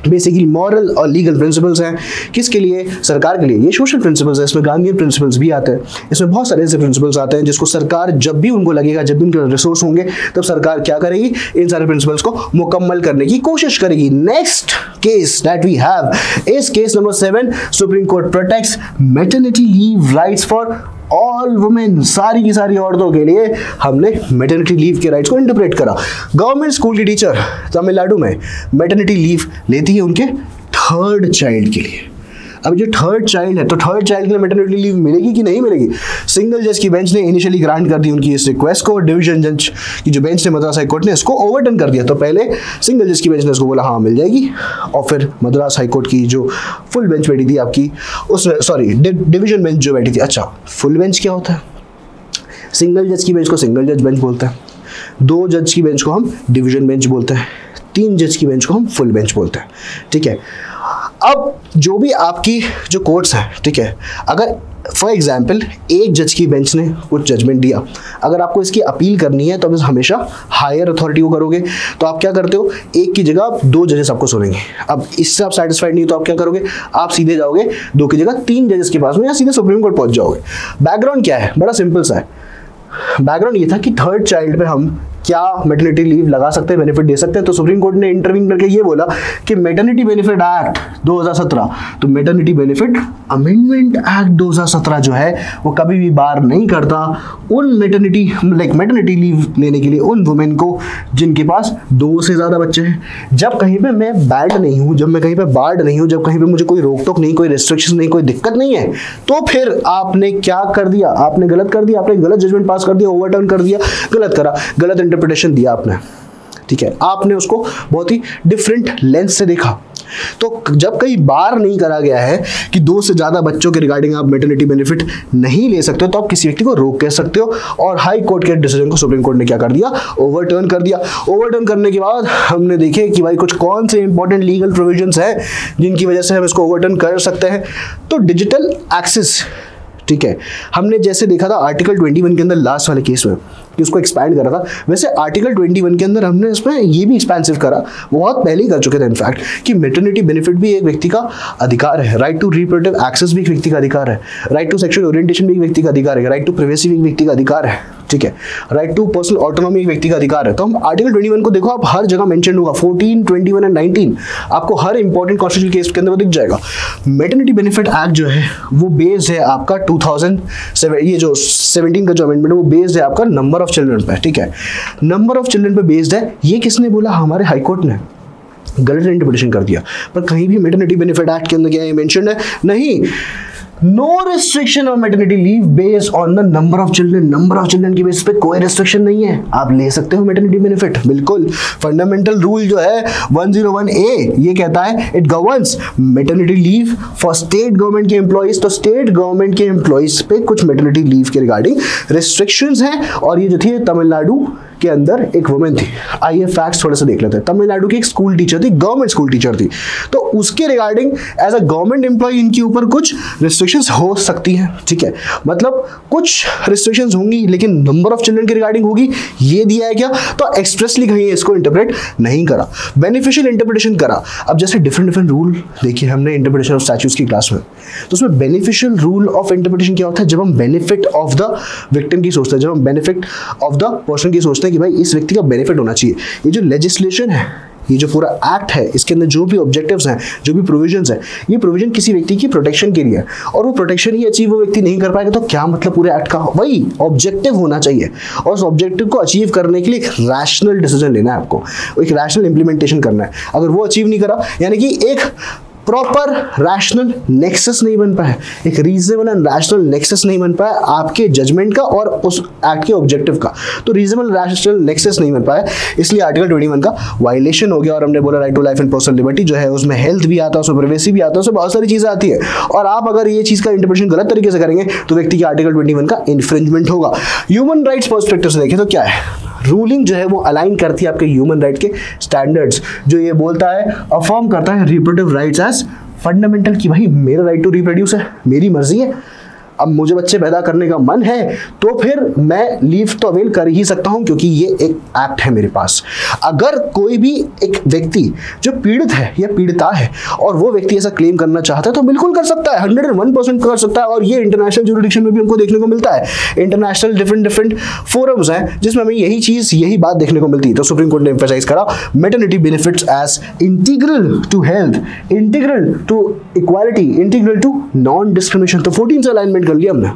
बेसिकली मॉरल और लीगल प्रिंसिपल्स हैं। किसके लिए, सरकार के लिए। ये सोशल प्रिंसिपल्स है, इसमें गांधीयन प्रिंसिपल्स भी आते हैं, इसमें बहुत सारे ऐसे प्रिंसिपल्स आते हैं जिसको सरकार जब भी उनको लगेगा, जब भी उनके रिसोर्स होंगे तब सरकार क्या करेगी, इन सारे प्रिंसिपल्स को मुकम्मल करने की कोशिश करेगी। Next case that we have is case number 7, Supreme Court protects maternity leave rights for all women. सारी की सारी औरतों के लिए हमने मैटरनिटी लीव के राइट्स को इंटरप्रेट करा। गवर्नमेंट स्कूल की टीचर तमिलनाडु में मैटरनिटी लीव लेती है उनके 3rd चाइल्ड के लिए। अब जो 3rd चाइल्ड है तो 3rd चाइल्ड के लिए मैटरनिटी लीव मिलेगी कि नहीं मिलेगी। सिंगल जज की बेंच ने इनिशियली ग्रांट कर दी उनकी इस रिक्वेस्ट को, डिवीजन जज की जो बेंच ने मद्रास हाई कोर्ट ने इसको ओवरटर्न कर दिया। तो पहले सिंगल जज की बेंच ने इसको बोला हाँ मिल जाएगी, और फिर मद्रास हाई कोर्ट की जो फुल बेंच बैठी थी आपकी, उस सॉरी डिवीजन बेंच जो बैठी थी, अच्छा फुल बेंच क्या होता है, सिंगल जज की बेंच को सिंगल जज बेंच बोलते हैं, 2 जज की बेंच को हम डिवीजन बेंच बोलते हैं, 3 जज की बेंच को हम फुल बेंच बोलते हैं। ठीक है, अब जो भी आपकी जो कोर्ट्स हैं, ठीक है, अगर फॉर एग्जाम्पल एक जज की बेंच ने कुछ जजमेंट दिया, अगर आपको इसकी अपील करनी है तो आप हमेशा हायर अथॉरिटी को करोगे। तो आप क्या करते हो, एक की जगह आप 2 जजेस आपको सुनेंगे। अब इससे आप सेटिस्फाइड नहीं तो आप क्या करोगे, आप सीधे जाओगे 2 की जगह 3 जजेस के पास में या सीधे सुप्रीम कोर्ट पहुंच जाओगे। बैकग्राउंड क्या है, बड़ा सिंपल सा है। बैकग्राउंड ये था कि 3rd चाइल्ड पे हम क्या मैटरनिटी लीव लगा सकते हैं, बेनिफिट दे सकते हैं। तो सुप्रीम कोर्ट ने इंटरवीन करके ये बोला कि मैटरनिटी बेनिफिट एक्ट 2017, तो मैटरनिटी बेनिफिट अमेंडमेंट एक्ट 2017 जो है वो कभी भी बार नहीं करता उन मैटरनिटी लीव लेने के लिए उन वुमेन को जिनके पास 2 से ज़्यादा बच्चे हैं। जब कहीं पे मैं बैड नहीं हूँ, जब मैं कहीं पे बार्ड नहीं हूँ, जब कहीं पे मुझे कोई रोक टोक नहीं, कोई रिस्ट्रिक्शन नहीं, कोई दिक्कत नहीं है, तो फिर आपने क्या कर दिया, आपने गलत कर दिया, आपने गलत जजमेंट पास कर दिया, ओवरटर्न कर दिया, गलत करा, गलत इंटरप्रिटेशन दिया आपने। ठीक है, आपने उसको बहुत ही डिफरेंट लेंस से देखा। तो जब कई बार नहीं करा गया है कि 2 से ज़्यादा बच्चों के रिगार्डिंग आप मैटरनिटी बेनिफिट नहीं ले सकते हो, तो आप किसी व्यक्ति को रोक कह सकते हो। और हाई कोर्ट के डिसीजन को सुप्रीम कोर्ट ने क्या कर दिया, ओवरटर्न कर दिया। ओवरटर्न करने के बाद हमने देखे कि भाई कुछ कौन से इंपॉर्टेंट लीगल प्रोविजंस हैं जिनकी वजह से हम इसको ओवरटर्न कर सकते हैं। तो डिजिटल एक्सेस, ठीक है, हमने जैसे देखा था आर्टिकल 21 के अंदर लास्ट वाले केस में कि उसको एक्सपैंड करा था, वैसे आर्टिकल 21 के अंदर हमने इसमें ये भी एक्सपेंसिव करा, बहुत पहले ही कर चुके थे इनफैक्ट, कि मैटरनिटी बेनिफिट भी एक व्यक्ति का अधिकार है, राइट टू रिप्रोडक्टिव एक्सेस भी एक व्यक्ति का अधिकार है, राइट टू सेक्सुअल ओरिएंटेशन भी एक व्यक्ति का अधिकार है, राइट टू प्राइवेसी भी एक व्यक्ति का अधिकार है, ठीक है, राइट टू पर्सनल ऑटोनॉमी एक व्यक्ति का अधिकार है। तो हम आर्टिकल 21 को देखो, आप हर जगह मेंशन होगा, 14, 21 एंड 19 आपको हर इंपॉर्टेंट कॉन्स्टिट्यूशनल केस के अंदर वो दिख जाएगा। मैटरनिटी बेनिफिट एक्ट जो है वो बेस्ड है आपका 2007, ये जो 17 का जो अमेंडमेंट है वो बेस्ड है आपका नंबर ऑफ चिल्ड्रन पे, ठीक है, नंबर ऑफ चिल्ड्रन पे बेस्ड है। ये किसने बोला, हमारे हाईकोर्ट ने गलत इंटरप्रिटेशन कर दिया, पर कहीं भी मैटरनिटी बेनिफिट एक्ट के अंदर क्या मेंशन है, नहीं, no restriction of maternity leave based on the number of children. Number of children की बेसिस पे कोई रिस्ट्रिक्शन नहीं है, आप ले सकते हो मैटरनिटी बेनिफिट, बिल्कुल। फंडामेंटल रूल जो है 101A ये कहता है it governs maternity leave for state government के एम्प्लॉइज। तो स्टेट गवर्नमेंट के एम्प्लॉइज पे कुछ मैटरनिटी लीव के रिगार्डिंग रिस्ट्रिक्शंस हैं, और ये जो थी तमिलनाडु के अंदर एक वुमेन थी। आइए फैक्ट्स थोड़े से देख लेते हैं। तमिलनाडु की एक स्कूल टीचर थी, गवर्नमेंट स्कूल टीचर थी, तो उसके regarding as a government employee इनके ऊपर कुछ रिस्ट्रिक्शंस हो सकती हैं, ठीक है, मतलब कुछ रिस्ट्रिक्शंस होंगी लेकिन नंबर ऑफ चिल्ड्रन की रिगार्डिंग होगी, ये दिया है क्या, तो एक्सप्रेसली कहीं इसको इंटरप्रेट नहीं करा, बेनिफिशियल इंटरप्रिटेशन करा। अब जैसे डिफरेंट रूल देखिए हमने इंटरप्रिटेशन ऑफ स्टैट्यूट्स की क्लास में, तो उसमें बेनिफिशियल रूल ऑफ इंटरप्रिटेशन क्या होता है, जब हम बेनिफिट ऑफ द विक्टिम की सोचते हैं, जब हम बेनिफिट ऑफ द पर्सन की सोचते हैं कि भाई इस व्यक्ति का बेनिफिट होना चाहिए। ये जो लेजिस्लेशन है, ये जो पूरा एक्ट है, इसके अंदर जो भी ऑब्जेक्टिव्स हैं, जो भी प्रोविजंस हैं, ये प्रोविजन किसी व्यक्ति की प्रोटेक्शन के लिए है, और वो प्रोटेक्शन ही अचीव वो व्यक्ति नहीं कर पाएगा तो क्या मतलब पूरे एक्ट का, वही ऑब्जेक्टिव होना चाहिए, और उस ऑब्जेक्टिव को अचीव करने के लिए एक रैशनल डिसीजन लेना है आपको, एक रैशनल इंप्लीमेंटेशन करना है। अगर वो अचीव नहीं करा, यानी कि एक प्रॉपर रैशनल नेक्सस नहीं बन पाया, एक रीजनेबल एंड रैशनल नेक्सस नहीं बन पाया आपके जजमेंट का और उस एक्ट के ऑब्जेक्टिव का, तो रीजनेबल रैशनल नेक्सस नहीं बन पाया, इसलिए आर्टिकल 21 का वायलेशन हो गया। और हमने बोला right to life and personal liberty जो है उसमें हेल्थ भी आता है, उसमें प्राइवेसी भी आता है, उसमें बहुत सारी चीजें आती है, और आप अगर ये चीज का इंटरप्रिटेशन गलत तरीके से करेंगे तो व्यक्ति के आर्टिकल 21 का इन्फ्रिंजमेंट होगा। ह्यूमन राइट्स पर्सपेक्टिव से देखें तो क्या है, रूलिंग जो है वो अलाइन करती है आपके ह्यूमन राइट के स्टैंडर्ड्स, जो ये बोलता है, अफर्म करता है रिप्रोडक्टिव राइट्स एज फंडामेंटल, कि भाई मेरा राइट टू रिप्रोड्यूस है, मेरी मर्जी है, अब मुझे बच्चे पैदा करने का मन है तो फिर मैं लीव तो अवेल कर ही सकता हूं क्योंकि ये एक एक्ट है मेरे पास। अगर कोई भी एक व्यक्ति जो पीड़ित है या पीड़िता है और वो व्यक्ति ऐसा क्लेम करना चाहता है तो बिल्कुल कर सकता है, 101% कर सकता है, और ये इंटरनेशनल जुरिडिक्शन में भी हमको देखने को मिलता है। इंटरनेशनल डिफरेंट फोरम्स हैं जिसमें हमें यही बात देखने को मिलती है। तो सुप्रीम कोर्ट ने एम्फसाइज करा maternity benefits as integral to health, integral to equality, integral to non discrimination. तो 14 से अलाइनमेंट कर लिया हमने,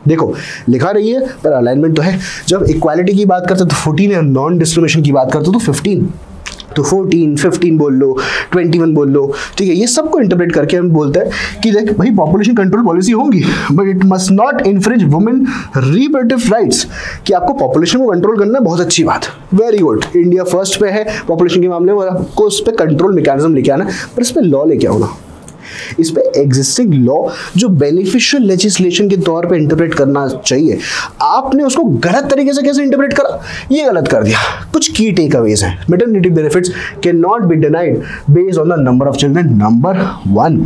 देखो लिखा रही है पर अलाइनमेंट तो है। जब इक्वालिटी की बात करते तो 14 है, नॉन डिस्क्रिमिनेशन की बात करते तो 15, तो 14, 15 बोल लो, 21 बोल लो, ठीक है। ये सबको इंटरप्रेट करके हम बोलते हैं कि देख भाई पॉपुलेशन कंट्रोल पॉलिसी होंगी but it must not infringe women reproductive rights, कि आपको पॉपुलेशन को कंट्रोल करना बहुत अच्छी बात, वेरी गुड, इंडिया फर्स्ट पे है पॉपुलेशन के मामले में, आपको उस पर कंट्रोल मैकेनिज्म लेके आना, पर इस पर लॉ लेके आना, इस पे एग्जिस्टिंग लॉ जो बेनिफिशियल लेजिस्लेशन के तौर पे इंटरप्रेट करना चाहिए, आपने उसको गलत तरीके से कैसे इंटरप्रेट करा, ये गलत कर दिया। कुछ की टेक अवेज हैं। Maternity benefits can not be denied based on the number of children. Number 1,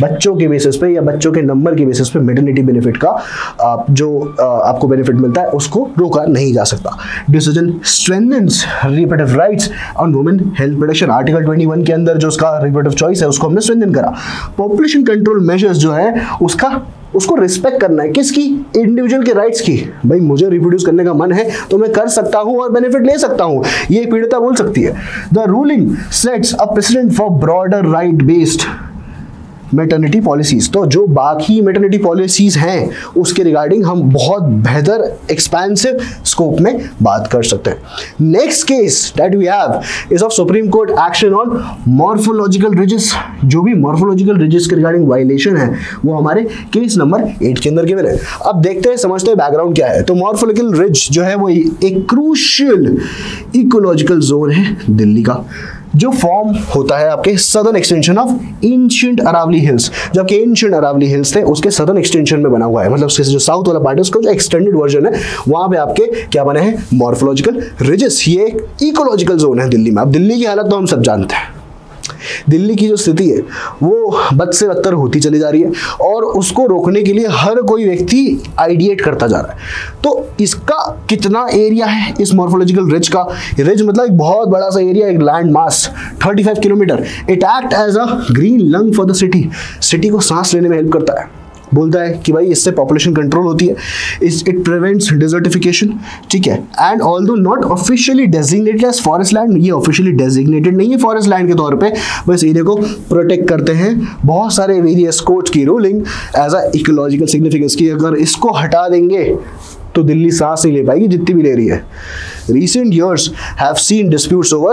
बच्चों के बेसिस पे या बच्चों के नंबर के बेसिस पे मैटरनिटी बेनिफिट का जो आपको बेनिफिट मिलता है उसको रोका नहीं जा सकता। Decision strengthens reproductive rights on women health protection. Article 21 के अंदर जो उसका रिप्रोडक्टिव चॉइस है उसको हमने स्ट्रेंथन करा। पॉपुलेशन कंट्रोल मेजर्स जो है उसको रिस्पेक्ट करना है, किसकी, इंडिविजुअल के राइट्स की। भाई मुझे रिप्रोड्यूस करने का मन है तो मैं कर सकता हूं और बेनिफिट ले सकता हूं, ये पीड़िता बोल सकती है। The ruling sets a president for broader right based maternity policies. तो जो बाकी मैटरनिटी पॉलिसीज हैं उसके रिगार्डिंग हम बहुत बेहतर एक्सपेंसिव स्कोप में बात कर सकते हैं। Next case that we have is of Supreme court action on morphological ridges. जो भी मॉर्फोलॉजिकल रिजेस के रिगार्डिंग वायलेशन है वो हमारे केस नंबर 8 के अंदर गिवन है। अब देखते हैं, समझते हैं बैकग्राउंड क्या है। तो मॉर्फोलॉजिकल रिज जो है वो एक क्रूशियल इकोलॉजिकल जोन है दिल्ली का, जो फॉर्म होता है आपके southern extension of ancient Aravalli Hills. जबकि एंशिएंट अरावली हिल्स थे उसके सदर्न एक्सटेंशन में बना हुआ है, मतलब उसके जो साउथ वाला पार्ट है उसका जो एक्सटेंडेड वर्जन है वहां पे आपके क्या बने हैं, मॉर्फोलॉजिकल रिजेस। ये एक इकोलॉजिकल जोन है दिल्ली में। अब दिल्ली की हालत तो हम सब जानते हैं, दिल्ली की जो स्थिति है वो बद से बदतर होती चली जा रही है और उसको रोकने के लिए हर कोई व्यक्ति आइडिएट करता जा रहा है। तो इसका कितना एरिया है इस मॉर्फोलॉजिकल रिज का? रिज मतलब एक बहुत बड़ा सा एरिया, एक land mass 35 kilometre. It act as a green lung for the city. City को सांस लेने में हेल्प करता है। बोलता है कि भाई इससे पॉपुलेशन कंट्रोल होती है, इट प्रिवेंट्स डिजर्टिफिकेशन, ठीक है। And although not officially designated as forest land, ये ऑफिशियली डेजिग्नेटेड नहीं है फॉरेस्ट लैंड के तौर पे, बस एरिया को प्रोटेक्ट करते हैं बहुत सारे वेरियस कोर्ट्स की ruling as a ecological significance की। अगर इसको हटा देंगे तो दिल्ली सांस नहीं ले पाएगी जितनी भी ले रही है। Recent years have seen disputes over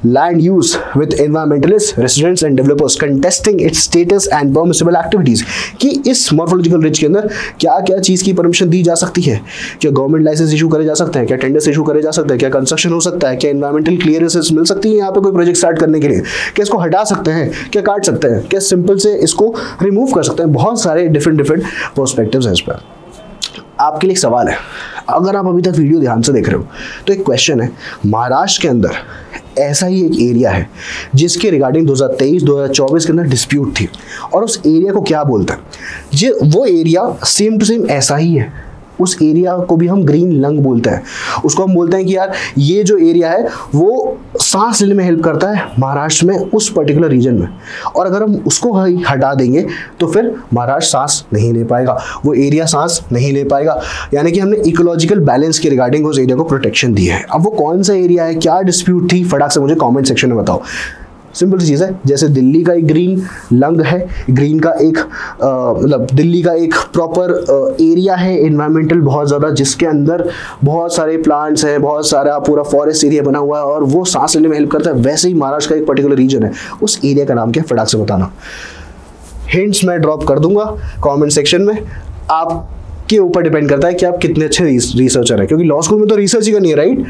land use with environmentalists, residents and developers contesting its status and permissible activities। कि इस मॉर्फोलॉजिकल रिज के अंदर क्या क्या चीज़ की परमिशन दी जा सकती है, क्या गवर्नमेंट लाइसेंस इशू करे जा सकते हैं, क्या टेंडर्स इशू करे जा सकते हैं, क्या कंस्ट्रक्शन हो सकता है, क्या एनवायरमेंटल क्लियरेंसेस मिल सकती है यहाँ पे कोई प्रोजेक्ट स्टार्ट करने के लिए, क्या इसको हटा सकते हैं, क्या काट सकते हैं, क्या सिंपल से इसको रिमूव कर सकते हैं। बहुत सारे डिफरेंट पर्सपेक्टिव्स हैं इस पर। आपके लिए एक सवाल है, अगर आप अभी तक वीडियो ध्यान से देख रहे हो तो एक क्वेश्चन है, महाराष्ट्र के अंदर ऐसा ही एक एरिया है जिसके रिगार्डिंग 2023-2024 के अंदर डिस्प्यूट थी और उस एरिया को क्या बोलते हैं? ये वो एरिया सेम टू सेम ऐसा ही है। उस एरिया को भी हम ग्रीन लंग बोलते हैं। उसको हम बोलते हैं कि यार ये जो एरिया है वो सांस लेने में हेल्प करता है महाराष्ट्र में उस पर्टिकुलर रीजन में, और अगर हम उसको हटा देंगे तो फिर महाराष्ट्र सांस नहीं ले पाएगा, वो एरिया सांस नहीं ले पाएगा। यानी कि हमने इकोलॉजिकल बैलेंस के रिगार्डिंग उस एरिया को प्रोटेक्शन दी है। अब वो कौन सा एरिया है, क्या डिस्प्यूट थी, फटाक से मुझे कॉमेंट सेक्शन में बताओ। सिंपल सी चीज़ है, जैसे दिल्ली का एक ग्रीन लंग है, ग्रीन का एक मतलब दिल्ली का एक प्रॉपर एरिया है एनवायरमेंटल बहुत ज़्यादा, जिसके अंदर बहुत सारे प्लांट्स हैं, बहुत सारा पूरा फॉरेस्ट एरिया बना हुआ है और वो सांस लेने में हेल्प करता है। वैसे ही महाराष्ट्र का एक पर्टिकुलर रीजन है, उस एरिया का नाम क्या है, फटाक से बताना। हिंट्स मैं ड्रॉप कर दूंगा कॉमेंट सेक्शन में, आप के ऊपर डिपेंड करता है कि आप कितने अच्छे रिसर्चर हैं, क्योंकि लॉ स्कूल में तो रिसर्च ही करनी है, राइट।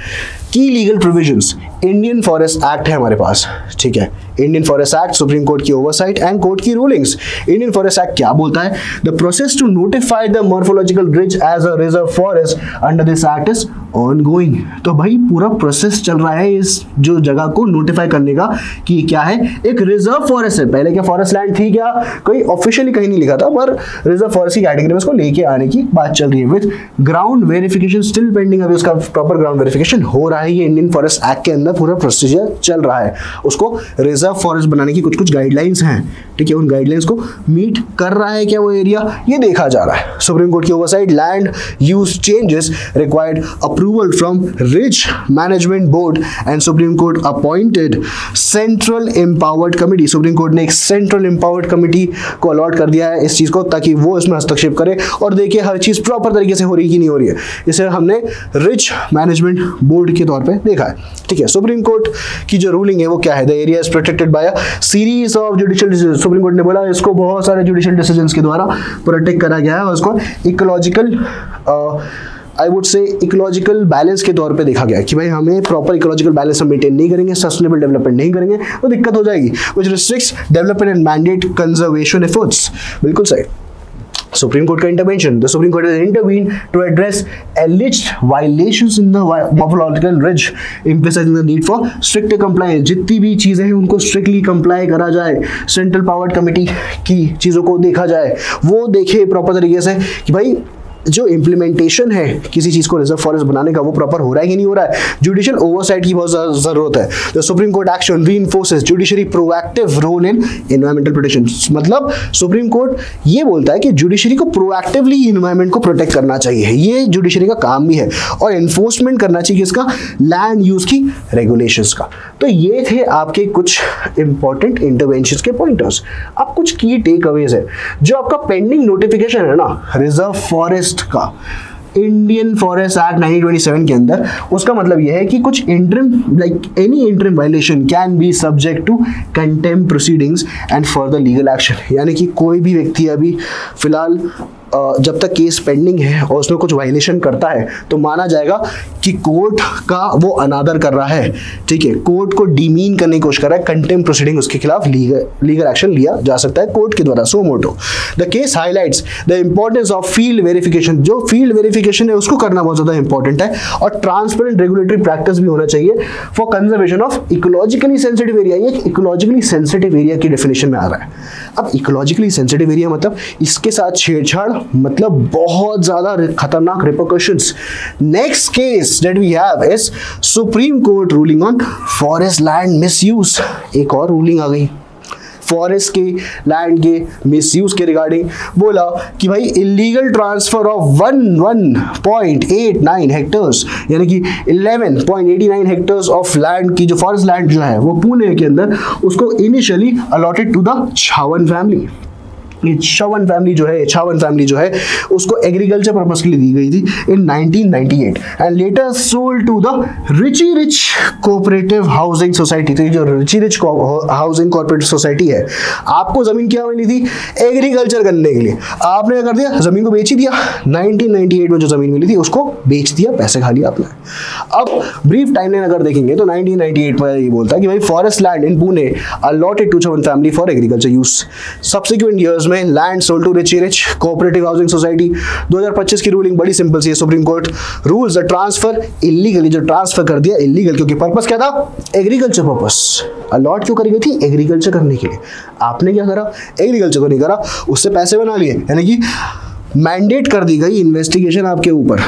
की legal provisions, Indian Forest Act है हमारे पास, ठीक है। Indian Forest Act, Supreme court की ओवरसाइट एंड कोर्ट की रूलिंग्स। इंडियन फॉरेस्ट एक्ट क्या बोलता है? The process to notify the morphological ridge as a reserve forest under this act is ongoing. तो भाई पूरा प्रोसेस चल रहा है इस जो जगह को नोटिफाई करने का कि क्या है, एक रिजर्व फॉरेस्ट है। पहले क्या फॉरेस्ट लैंड थी क्या, कोई ऑफिशियली कहीं नहीं लिखा था, पर रिजर्व फॉरेस्ट की कैटेगरी में इसको लेके आने की बात चल रही है। With ground verification still pending, अभी उसका प्रॉपर ग्राउंड वेरिफिकेशन हो रहा है। ये इंडियन फॉरेस्ट एक्ट के अंदर पूरा प्रोसीजर चल रहा है। उसको रिजर्व फॉरेस्ट बनाने की कुछ गाइडलाइंस हैं, ठीक है। उन गाइडलाइंस को मीट कर रहा है क्या वो एरिया, ये देखा जा रहा है। सुप्रीम कोर्ट की oversight, land use changes required approval from ridge management board and supreme court appointed central empowered committee. Supreme court ने एक सेंट्रल एम्पावर्ड कमिटी को अलॉट कर दिया है इस चीज को, ताकि वो इसमें हस्तक्षेप करे और देखिए हर चीज प्रॉपर तरीके से हो रही कि नहीं हो रही है। इसे हमने रिच मैनेजमेंट बोर्ड के तौर पे देखा है, ठीक है। सुप्रीम कोर्ट की जो रूलिंग है वो क्या है? The area is protected by a series of judicial decision. Supreme court ने बोला इसको बहुत सारे जुडिशियल डिसीजंस के द्वारा प्रोटेक्ट करा गया है और उसको इकोलॉजिकल आई वुड से इकोलॉजिकल बैलेंस के तौर पे देखा गया कि भाई हमें प्रॉपर इकोलॉजिकल बैलेंस हम मेंटेन नहीं करेंगे, सस्टेनेबल डेवलपमेंट नहीं करेंगे तो दिक्कत हो जाएगी, which restricts development and mandate conservation efforts. बिल्कुल सही। Supreme Court का intervention. The Supreme Court has intervened to address alleged violations in the morphological ridge, emphasizing the need for stricter compliance. जितनी भी चीज़ें हैं उनको strictly comply करा जाए, सेंट्रल पावर्ड कमेटी की चीज़ों को देखा जाए, वो देखे प्रॉपर तरीके से कि भाई जो इम्प्लीमेंटेशन है किसी चीज को रिजर्व फॉरेस्ट बनाने का वो प्रॉपर हो रहा है कि नहीं हो रहा है। जुडिशियल ओवरसाइट की बहुत जरूरत है। The supreme court action reinforces judiciary proactive role in environmental protection. मतलब सुप्रीम कोर्ट ये बोलता है कि जुडिशरी को प्रोएक्टिवली एनवायरमेंट को प्रोटेक्ट करना चाहिए, ये जुडिशरी का काम भी है, और एनफोर्समेंट करना चाहिए इसका लैंड यूज की रेगुलेशंस का। तो ये थे आपके कुछ इंपॉर्टेंट इंटरवेंशंस के पॉइंटर्स। अब कुछ की टेक अवेज है। जो आपका पेंडिंग नोटिफिकेशन है ना रिजर्व फॉरेस्ट का इंडियन फॉरेस्ट एक्ट 1927 के अंदर, उसका मतलब यह है कि कुछ interim like any interim violation can be subject to contempt proceedings and further legal action. यानी कि कोई भी व्यक्ति अभी फिलहाल जब तक केस पेंडिंग है और उसमें कुछ वायलेशन करता है तो माना जाएगा कि कोर्ट का वो अनादर कर रहा है, ठीक है, कोर्ट को डिमीन करने की कोशिश कर रहा है, कंटेम्प्ट प्रोसीडिंग उसके खिलाफ लीगल एक्शन लिया जा सकता है कोर्ट के द्वारा सो मोटो। The case highlights the importance of field verification. जो फील्ड वेरिफिकेशन है उसको करना बहुत ज्यादा इंपॉर्टेंट है, और ट्रांसपेरेंट रेगुलेटरी प्रैक्टिस भी होना चाहिए for conservation of ecologically sensitive area. ये इकोलॉजिकली सेंसिटिव एरिया की डेफिनेशन में आ रहा है। अब इकोलॉजिकली सेंसिटिव एरिया मतलब इसके साथ छेड़छाड़ मतलब बहुत ज्यादा खतरनाक repercussions. Next case that we have is supreme Court ruling on forest land misuse. एक और रूलिंग आ गई फॉरेस्ट के लैंड के मिसयूज के रिगार्डिंग। बोला कि भाई इलीगल ट्रांसफर ऑफ 11.89 हेक्टर्स यानी कि 11.89 हेक्टर्स ऑफ लैंड की जो फॉरेस्ट लैंड जो है वो पुणे के अंदर उसको initially allotted to the Chavan family. Chavan family जो है उसको एग्रीकल्चर पर्पस के लिए दी गई थी in 1998 and later sold to the Richie Rich cooperative housing society. तो ये जो Richie Rich housing cooperative society है, आपको जमीन क्या मिली थी एग्रीकल्चर करने के लिए, आपने क्या कर दिया जमीन को बेच ही दिया। 1998 में जो जमीन मिली थी उसको बेच दिया, पैसे खा लिया आपने। अब ब्रीफ टाइमलाइन अगर देखेंगे तो 1998 में ये बोलता है कि भाई forest land in Pune allotted to Chavan family for agriculture use. Subsequent years में land sold to Richie Rich cooperative housing society. 2025 की रूलिंग बड़ी सिंपल सी है। Supreme court rules the transfer illegally, जो ट्रांसफर कर दिया इलीगल, क्योंकि पर्पस क्या था एग्रीकल्चर पर्पस। अलॉट क्यों करी गई थी एग्रीकल्चर करने के लिए। आपने क्या करा एग्रीकल्चर तो नहीं करा, उससे पैसे बना लिए, यानी कि मैंडेट कर दी गई इन्वेस्टिगेशन आपके ऊपर,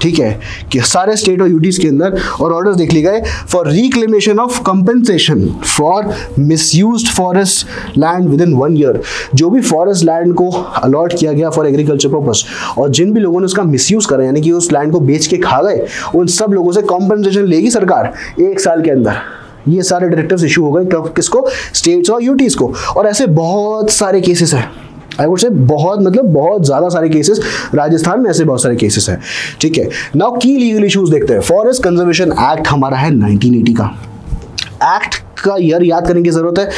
ठीक है, कि सारे स्टेट और यूटीज के अंदर, और ऑर्डर्स देख लिए गए for reclamation of compensation for misused forest land with in 1 year. जो भी फॉरेस्ट लैंड को अलॉट किया गया फॉर एग्रीकल्चर पर्पस और जिन भी लोगों ने उसका मिसयूज करा यानी कि उस लैंड को बेच के खा गए, उन सब लोगों से कॉम्पेंसेशन लेगी सरकार 1 साल के अंदर। ये सारे डायरेक्टिव्स इशू हो गए किसको स्टेट्स और यूटीज को, और ऐसे बहुत सारे केसेस हैं। आई वुड से बहुत बहुत ज़्यादा सारे केसेस, राजस्थान में ऐसे बहुत सारे केसेस हैं, ठीक है। नाउ की लीगल इश्यूज देखते हैं। फॉरेस्ट कंजर्वेशन एक्ट हमारा है 1980 का। एक्ट का ईयर याद करने की जरूरत है,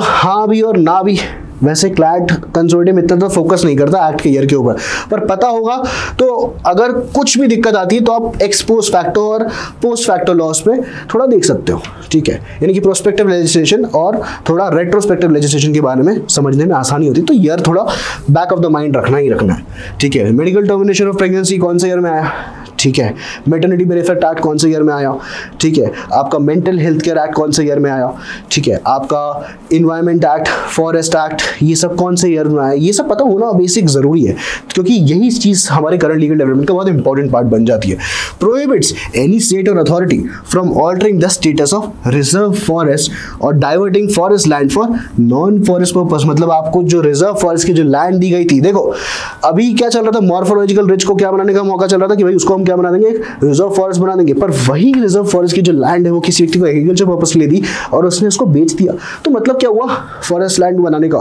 हाँ भी और ना भी। वैसे क्लैट कंसोर्टियम इतना तो फोकस नहीं करता एक्ट के ईयर के ऊपर, पर पता होगा तो अगर कुछ भी दिक्कत आती है तो आप एक्सपोज फैक्टो और पोस्ट फैक्टो लॉस पे थोड़ा देख सकते हो, ठीक है। यानी कि प्रोस्पेक्टिव लेजिस्लेशन और थोड़ा रेट्रोस्पेक्टिव लेजिस्लेशन के बारे में समझने में आसानी होती है, तो ईयर थोड़ा बैक ऑफ द माइंड रखना ही रखना है, ठीक है। मेडिकल टर्मिनेशन ऑफ प्रेगनेंसी कौन से ईयर में आया, ठीक है। मैटरनिटी बेनिफिट एक्ट कौन से ईयर में आया, ठीक है। आपका मेंटल हेल्थ केयर एक्ट कौन से ईयर में आया, ठीक है। आपका इन्वायरमेंट एक्ट, फॉरेस्ट एक्ट, ये सब कौन से ईयर में आया, ये सब पता होना बेसिक जरूरी है, क्योंकि यही चीज हमारे करंट लीगल डेवलपमेंट का बहुत इंपॉर्टेंट पार्ट बन जाती है। Prohibits any state or authority from altering the status of reserve forest or diverting forest land for non forest purpose. मतलब आपको जो रिजर्व फॉरेस्ट की जो लैंड दी गई थी, देखो अभी क्या चल रहा था, मॉर्फोलॉजिकल रिच को क्या बनाने का मौका चल रहा था कि भाई उसको हम क्या बना देंगे, रिजर्व फॉरेस्ट बना देंगे, पर वही रिजर्व फॉरेस्ट की जो लैंड है वो किसी व्यक्ति को एग्रीकल्चर पर्पस के लिए दी और उसने उसको बेच दिया। तो मतलब क्या हुआ फॉरेस्ट लैंड बनाने का,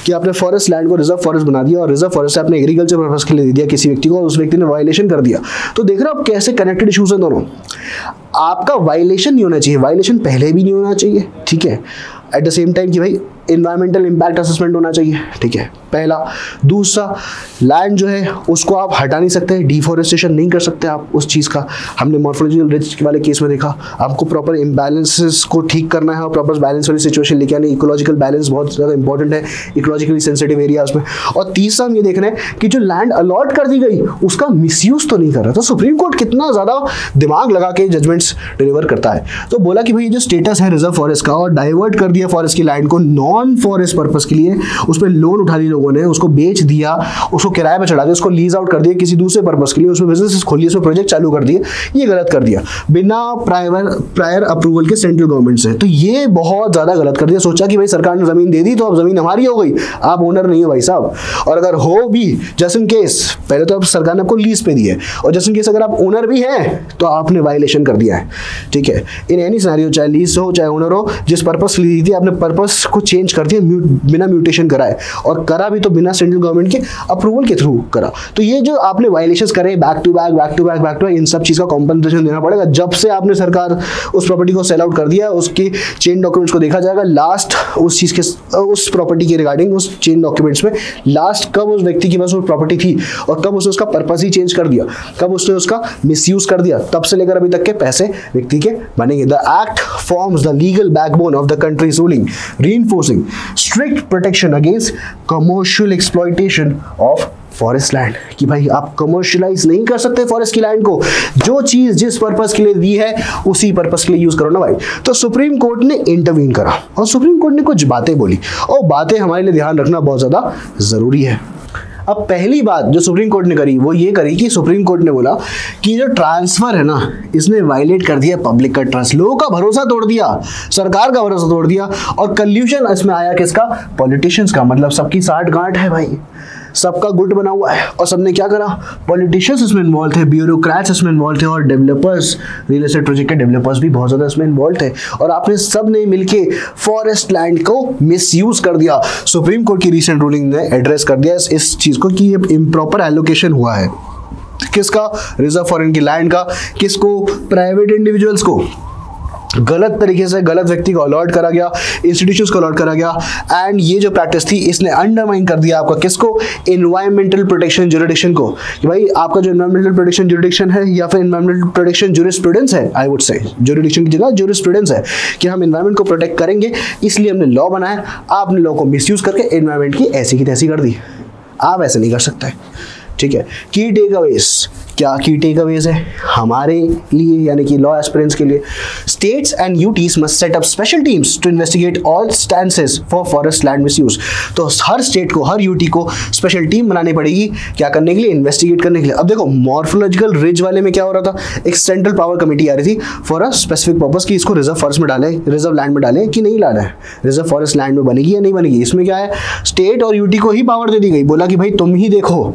कि आपने फॉरेस्ट लैंड को रिजर्व फॉरेस्ट बना दिया और रिजर्व फॉरेस्ट से आपने एग्रीकल्चर पर्पस के लिए दे दिया किसी व्यक्ति को, और उस व्यक्ति ने वायलेशन कर दिया। तो देख रहे हो आप कैसे कनेक्टेड इश्यूज हैं दोनों। आपका वायलेशन नहीं होना चाहिए, वायलेशन पहले भी नहीं होना चाहिए, ठीक है। एट द सेम टाइम कि भाई इन्वायरमेंटल इम्पैक्ट असेसमेंट होना चाहिए, ठीक है, पहला। दूसरा, लैंड जो है उसको आप हटा नहीं सकते, डिफॉरेस्टेशन नहीं कर सकते आप उस चीज़ का। हमने मॉर्फोलॉजिकल रिच वाले केस में देखा, आपको प्रॉपर इम्बैलेंसेस को ठीक करना है और प्रॉपर बैलेंस वाली सिचुएशन लेके आनी। इकोलॉजिकल बैलेंस बहुत ज़्यादा इंपॉर्टेंट है इकोलॉजिकली सेंसिटिव एरियाज में। और तीसरा हम ये देख रहे हैं कि जो लैंड अलॉट कर दी गई उसका मिसयूज तो नहीं कर रहा। तो सुप्रीम कोर्ट कितना ज़्यादा दिमाग लगा के जजमेंट्स डिलीवर करता है। तो बोला कि भाई जो स्टेटस है रिजर्व फॉरेस्ट का और डाइवर्ट कर दिया फॉरेस्ट की लैंड को नॉन नॉन फॉरेस्ट पर्पस के लिए उस पर लोन उठा लिया लोगों ने, उसको बेच दिया, उसको किराए पर चढ़ा दिया, उसको लीज आउट कर दिया किसी दूसरे पर्पस के लिए, उसमें बिजनेस खोल लिया, उसमें प्रोजेक्ट चालू कर दिए, ये गलत कर दिया बिना प्रायर अप्रूवल के सेंट्रल गवर्नमेंट से। तो ये बहुत ज्यादा गलत कर दिया। सोचा कि भाई सरकार ने जमीन दे दी तो अब जमीन हमारी हो गई, आप ओनर नहीं हो भाई साहब। और अगर हो भी जस्ट इन केस, पहले तो अब सरकार ने आपको लीज पे दी है, और जस्ट इन केस अगर आप ओनर भी हैं तो आपने वायलेशन कर दिया है, ठीक है। इन एनी सिनेरियो, चाहे लीज हो चाहे ओनर हो, जिस पर्पस ली थी आपने पर्पस को चेंज कर दिया बिना म्यूटेशन कराए, और करा भी तो बिना सेंट्रल गवर्नमेंट के अप्रूवल के थ्रू करा। तो ये जो आपने वायलेशंस करे बैक टू बैक, इन सब चीज का कॉम्पनसेशन देना पड़ेगा। जब से आपने सरकार उस प्रॉपर्टी को सेल आउट कर दिया, उसकी चेन डॉक्यूमेंट्स को देखा जाएगा, लास्ट उस चीज के, उस प्रॉपर्टी के रिगार्डिंग उस चेन डॉक्यूमेंट्स में लास्ट कब उस व्यक्ति के पास वो प्रॉपर्टी थी और कब उसने उसका पर्पस ही चेंज कर दिया, कब उसने उसका मिसयूज कर दिया, तब से लेकर अभी तक के पैसे व्यक्ति के बनेंगे। The act forms the legal backbone of the countries ruling, reinforcing strict protection against commercial exploitation of forest land. कि भाई आप कमर्शियलाइज नहीं कर सकते फॉरेस्ट की लैंड को, जो चीज जिस पर्पस के लिए दी है उसी पर्पस के लिए यूज करो ना भाई। तो सुप्रीम कोर्ट ने इंटरवीन करा और सुप्रीम कोर्ट ने कुछ बातें बोली, और बातें हमारे लिए ध्यान रखना बहुत ज्यादा जरूरी है। अब पहली बात जो सुप्रीम कोर्ट ने करी वो ये करी कि सुप्रीम कोर्ट ने बोला कि जो ट्रांसफर है ना, इसने वायलेट कर दिया पब्लिक का ट्रस्ट, लोगों का भरोसा तोड़ दिया, सरकार का भरोसा तोड़ दिया, और कल्यूशन इसमें आया किसका, पॉलिटिशियंस का। मतलब सबकी साठ गांठ है भाई, सबका गुट बना हुआ है, और सबने क्या करा, पॉलिटिशियंस इसमें इन्वॉल्व थे, ब्यूरोक्रेट्स इसमें इन्वॉल्व थे, और डेवलपर्स, रियल एस्टेट प्रोजेक्ट के डेवलपर्स भी बहुत ज्यादा इसमें इन्वॉल्व थे, और आपने सब ने मिलके फॉरेस्ट लैंड को मिसयूज कर दिया। सुप्रीम कोर्ट की रीसेंट रूलिंग ने एड्रेस कर दिया इस चीज को कि ये इम्प्रॉपर एलोकेशन हुआ है। किसका, रिजर्व फॉरेन की लैंड का, किसको, प्राइवेट इंडिविजुअल्स को गलत तरीके से गलत व्यक्ति को अलॉट करा गया, इंस्टीट्यूशंस को अलॉट करा गया, एंड ये जो प्रैक्टिस थी इसने अंडरमाइन कर दिया आपका किसको, एनवायरमेंटल प्रोटेक्शन ज्यूरिडिक्शन को। कि भाई आपका जो एनवायरमेंटल प्रोटेक्शन ज्यूरिडिक्शन है या फिर एनवायरमेंटल प्रोटेक्शन ज्यूरिस्प्रूडेंस है, आई वुड से ज्यूरिडिक्शन की जगह ज्यूरिस्प्रूडेंस है, कि हम एनवायरमेंट को प्रोटेक्ट करेंगे, इसलिए हमने लॉ बनाया। आपने लॉ को मिसयूज करके एनवायरमेंट की ऐसी की तैसी कर दी, आप ऐसे नहीं कर सकते, ठीक है। की टेकअवेज, क्या की टेकअवेज है हमारे लिए यानी कि लॉ एस्पिरेंट्स के लिए, states and UTs must set up special teams to investigate all instances for forest land misuse. तो हर स्टेट को, हर यूटी को स्पेशल टीम बनानी पड़ेगी, क्या करने के लिए, इन्वेस्टिगेट करने के लिए। अब देखो मॉर्फोलॉजिकल रिज वाले में क्या हो रहा था, एक सेंट्रल पावर कमेटी आ रही थी फॉर अ स्पेसिफिक पर्पस कि इसको रिजर्व फॉरेस्ट में डालें, रिजर्व लैंड में डालें कि नहीं डालें है, रिजर्व फॉरेस्ट लैंड में बनेगी या नहीं बनेगी। इसमें क्या है, स्टेट और यूटी को ही पावर दे दी गई, बोला कि भाई तुम ही देखो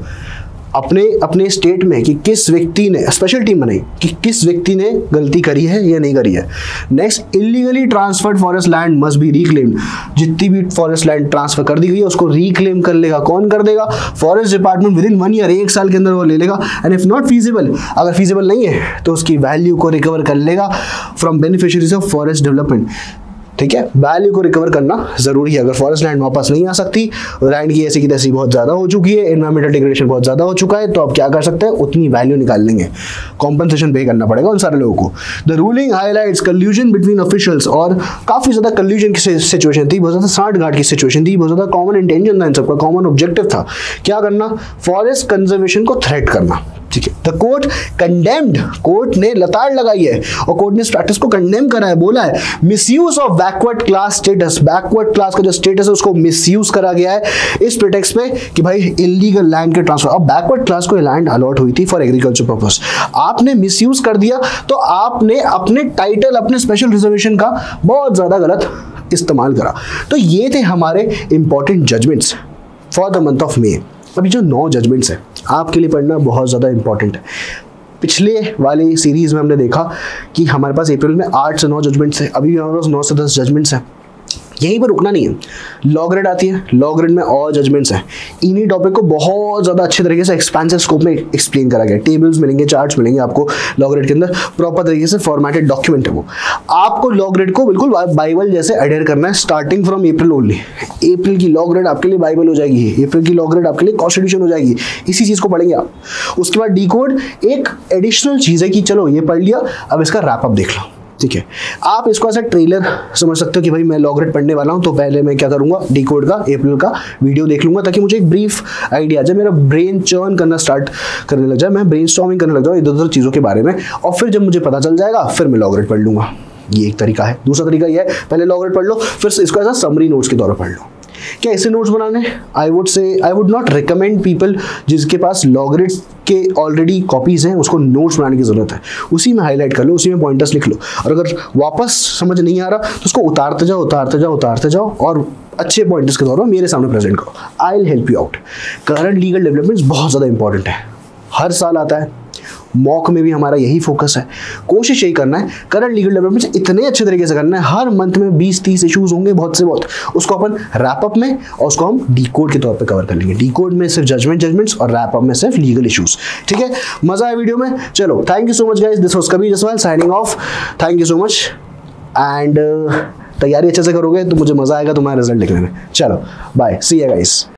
अपने स्टेट में कि किस व्यक्ति ने, स्पेशल टीम बनाई कि किस व्यक्ति ने गलती करी है या नहीं करी है। Next, illegally transferred forest land must be reclaimed. जितनी भी फॉरेस्ट लैंड ट्रांसफर कर दी गई है उसको रिक्लेम कर लेगा, कौन कर देगा, forest department with in 1 year, 1 साल के अंदर वो ले लेगा। एंड इफ नॉट फीजिबल, अगर फीजिबल नहीं है तो उसकी वैल्यू को रिकवर कर लेगा from beneficiaries of forest development, ठीक है। वैल्यू को रिकवर करना जरूरी है। अगर फॉरेस्ट लैंड वापस नहीं आ सकती, लैंड की ऐसी की तैसी बहुत ज्यादा हो चुकी है, एनवायरमेंटल डिग्रेडेशन बहुत ज्यादा हो चुका है, तो आप क्या कर सकते हैं, उतनी वैल्यू निकाल लेंगे, कॉम्पनसेशन पे करना पड़ेगा उन सारे लोगों को। The ruling highlights कल्यूजन between officials, और काफी ज्यादा कल्यूजन की सिचुएशन थी, बहुत ज्यादा साठ गांठ की सिचुएशन थी, बहुत ज्यादा कॉमन इंटेंशन था, इन सबका कॉमन ऑब्जेक्टिव था क्या करना, फॉरेस्ट कंजर्वेशन को थ्रेट करना, ठीक है। द कोर्ट कंडेम्ड, कोर्ट ने लताड़ लगाई है और कोर्ट ने इस प्रैक्टिस को कंडेम करा है, बोला है misuse of backward class status, backward class का जो स्टेटस है उसको मिसयूज करा गया है इस प्रिटेक्स्ट पे कि भाई इलीगल लैंड के ट्रांसफर। अब बैकवर्ड क्लास को लैंड अलॉट हुई थी फॉर एग्रीकल्चर पर्पस, आपने मिसयूज कर दिया तो आपने अपने टाइटल, अपने स्पेशल रिजर्वेशन का बहुत ज्यादा गलत इस्तेमाल करा। तो ये थे हमारे important judgments for the month of May. अभी जो 9 जजमेंट्स हैं आपके लिए पढ़ना बहुत ज़्यादा इंपॉर्टेंट है। पिछले वाली सीरीज में हमने देखा कि हमारे पास अप्रैल में 8 से 9 जजमेंट्स हैं, अभी भी हमारे पास 9 से 10 जजमेंट्स हैं। यहीं पर रुकना नहीं है, लॉ ग्रेड आती है, लॉ ग्रेड में और जजमेंट्स हैं। इन्हीं टॉपिक को बहुत ज़्यादा अच्छे तरीके से एक्सपेंसिव स्कोप में एक्सप्लेन करा गया, टेबल्स मिलेंगे, चार्ट्स मिलेंगे आपको लॉ ग्रेड के अंदर, प्रॉपर तरीके से फॉर्मेटेड डॉक्यूमेंट है वो। आपको लॉ ग्रेड को बिल्कुल बाइबल जैसे अडेयर करना है, स्टार्टिंग फ्रॉम अप्रैल ओनली। अप्रैल की लॉ ग्रेड आपके लिए बाइबल हो जाएगी, अप्रैल की लॉ ग्रेड आपके लिए कॉन्स्टिट्यूशन हो जाएगी, इसी चीज़ को पढ़ेंगे आप। उसके बाद डी कोड एक एडिशनल चीज़ है कि चलो ये पढ़ लिया, अब इसका रैपअप देख लो, ठीक है। आप इसको ऐसा ट्रेलर समझ सकते हो कि भाई मैं लॉ ग्रेड पढ़ने वाला हूं तो पहले मैं क्या करूंगा, डी कोड का अप्रैल का वीडियो देख लूंगा ताकि मुझे एक ब्रीफ आइडिया आ जाए, मेरा ब्रेन चर्न करना स्टार्ट करने लग जाए, मैं ब्रेनस्टॉर्मिंग करने लग जाऊँ इधर उधर चीज़ों के बारे में, और फिर जब मुझे पता चल जाएगा फिर मैं लॉ ग्रेड पढ़ लूंगा। ये एक तरीका है। दूसरा तरीका ये है, पहले लॉगरिथम पढ़ लो, फिर इसको ऐसा समरी नोट्स के तौर पर पढ़ लो। क्या ऐसे नोट्स बनाने? I would not recommend people जिसके पास लॉगरिथम के ऑलरेडी कॉपीज हैं, उसको नोट्स बनाने की जरूरत है। उसी में हाईलाइट कर लो, उसी में पॉइंटर्स लिख लो, और अगर वापस समझ नहीं आ रहा तो उसको उतारते जाओ और अच्छे पॉइंटर्स के तौर पर मेरे सामने प्रेजेंट करो। I will help you out. Current legal developments बहुत ज़्यादा इंपॉर्टेंट है, हर साल आता है, मॉक में भी हमारा यही फोकस है। कोशिश यही करना है करंट लीगल डेवलपमेंट्स इतने अच्छे तरीके से करना है, हर मंथ में 20-30 इश्यूज होंगे बहुत से बहुत, उसको अपन रैप अप में और उसको हम डी कोड के तौर पे कवर कर लेंगे। डी कोड में सिर्फ जजमेंट्स और रैप अप में सिर्फ लीगल इश्यूज। ठीक है, मजा आया वीडियो में? चलो, thank you so much guys, this was Kabir Jaswal signing off. Thank you so much and तैयारी अच्छे से करोगे तो मुझे मजा आएगा तुम्हारा रिजल्ट लिखने में। चलो बाय, सी यू गाइस।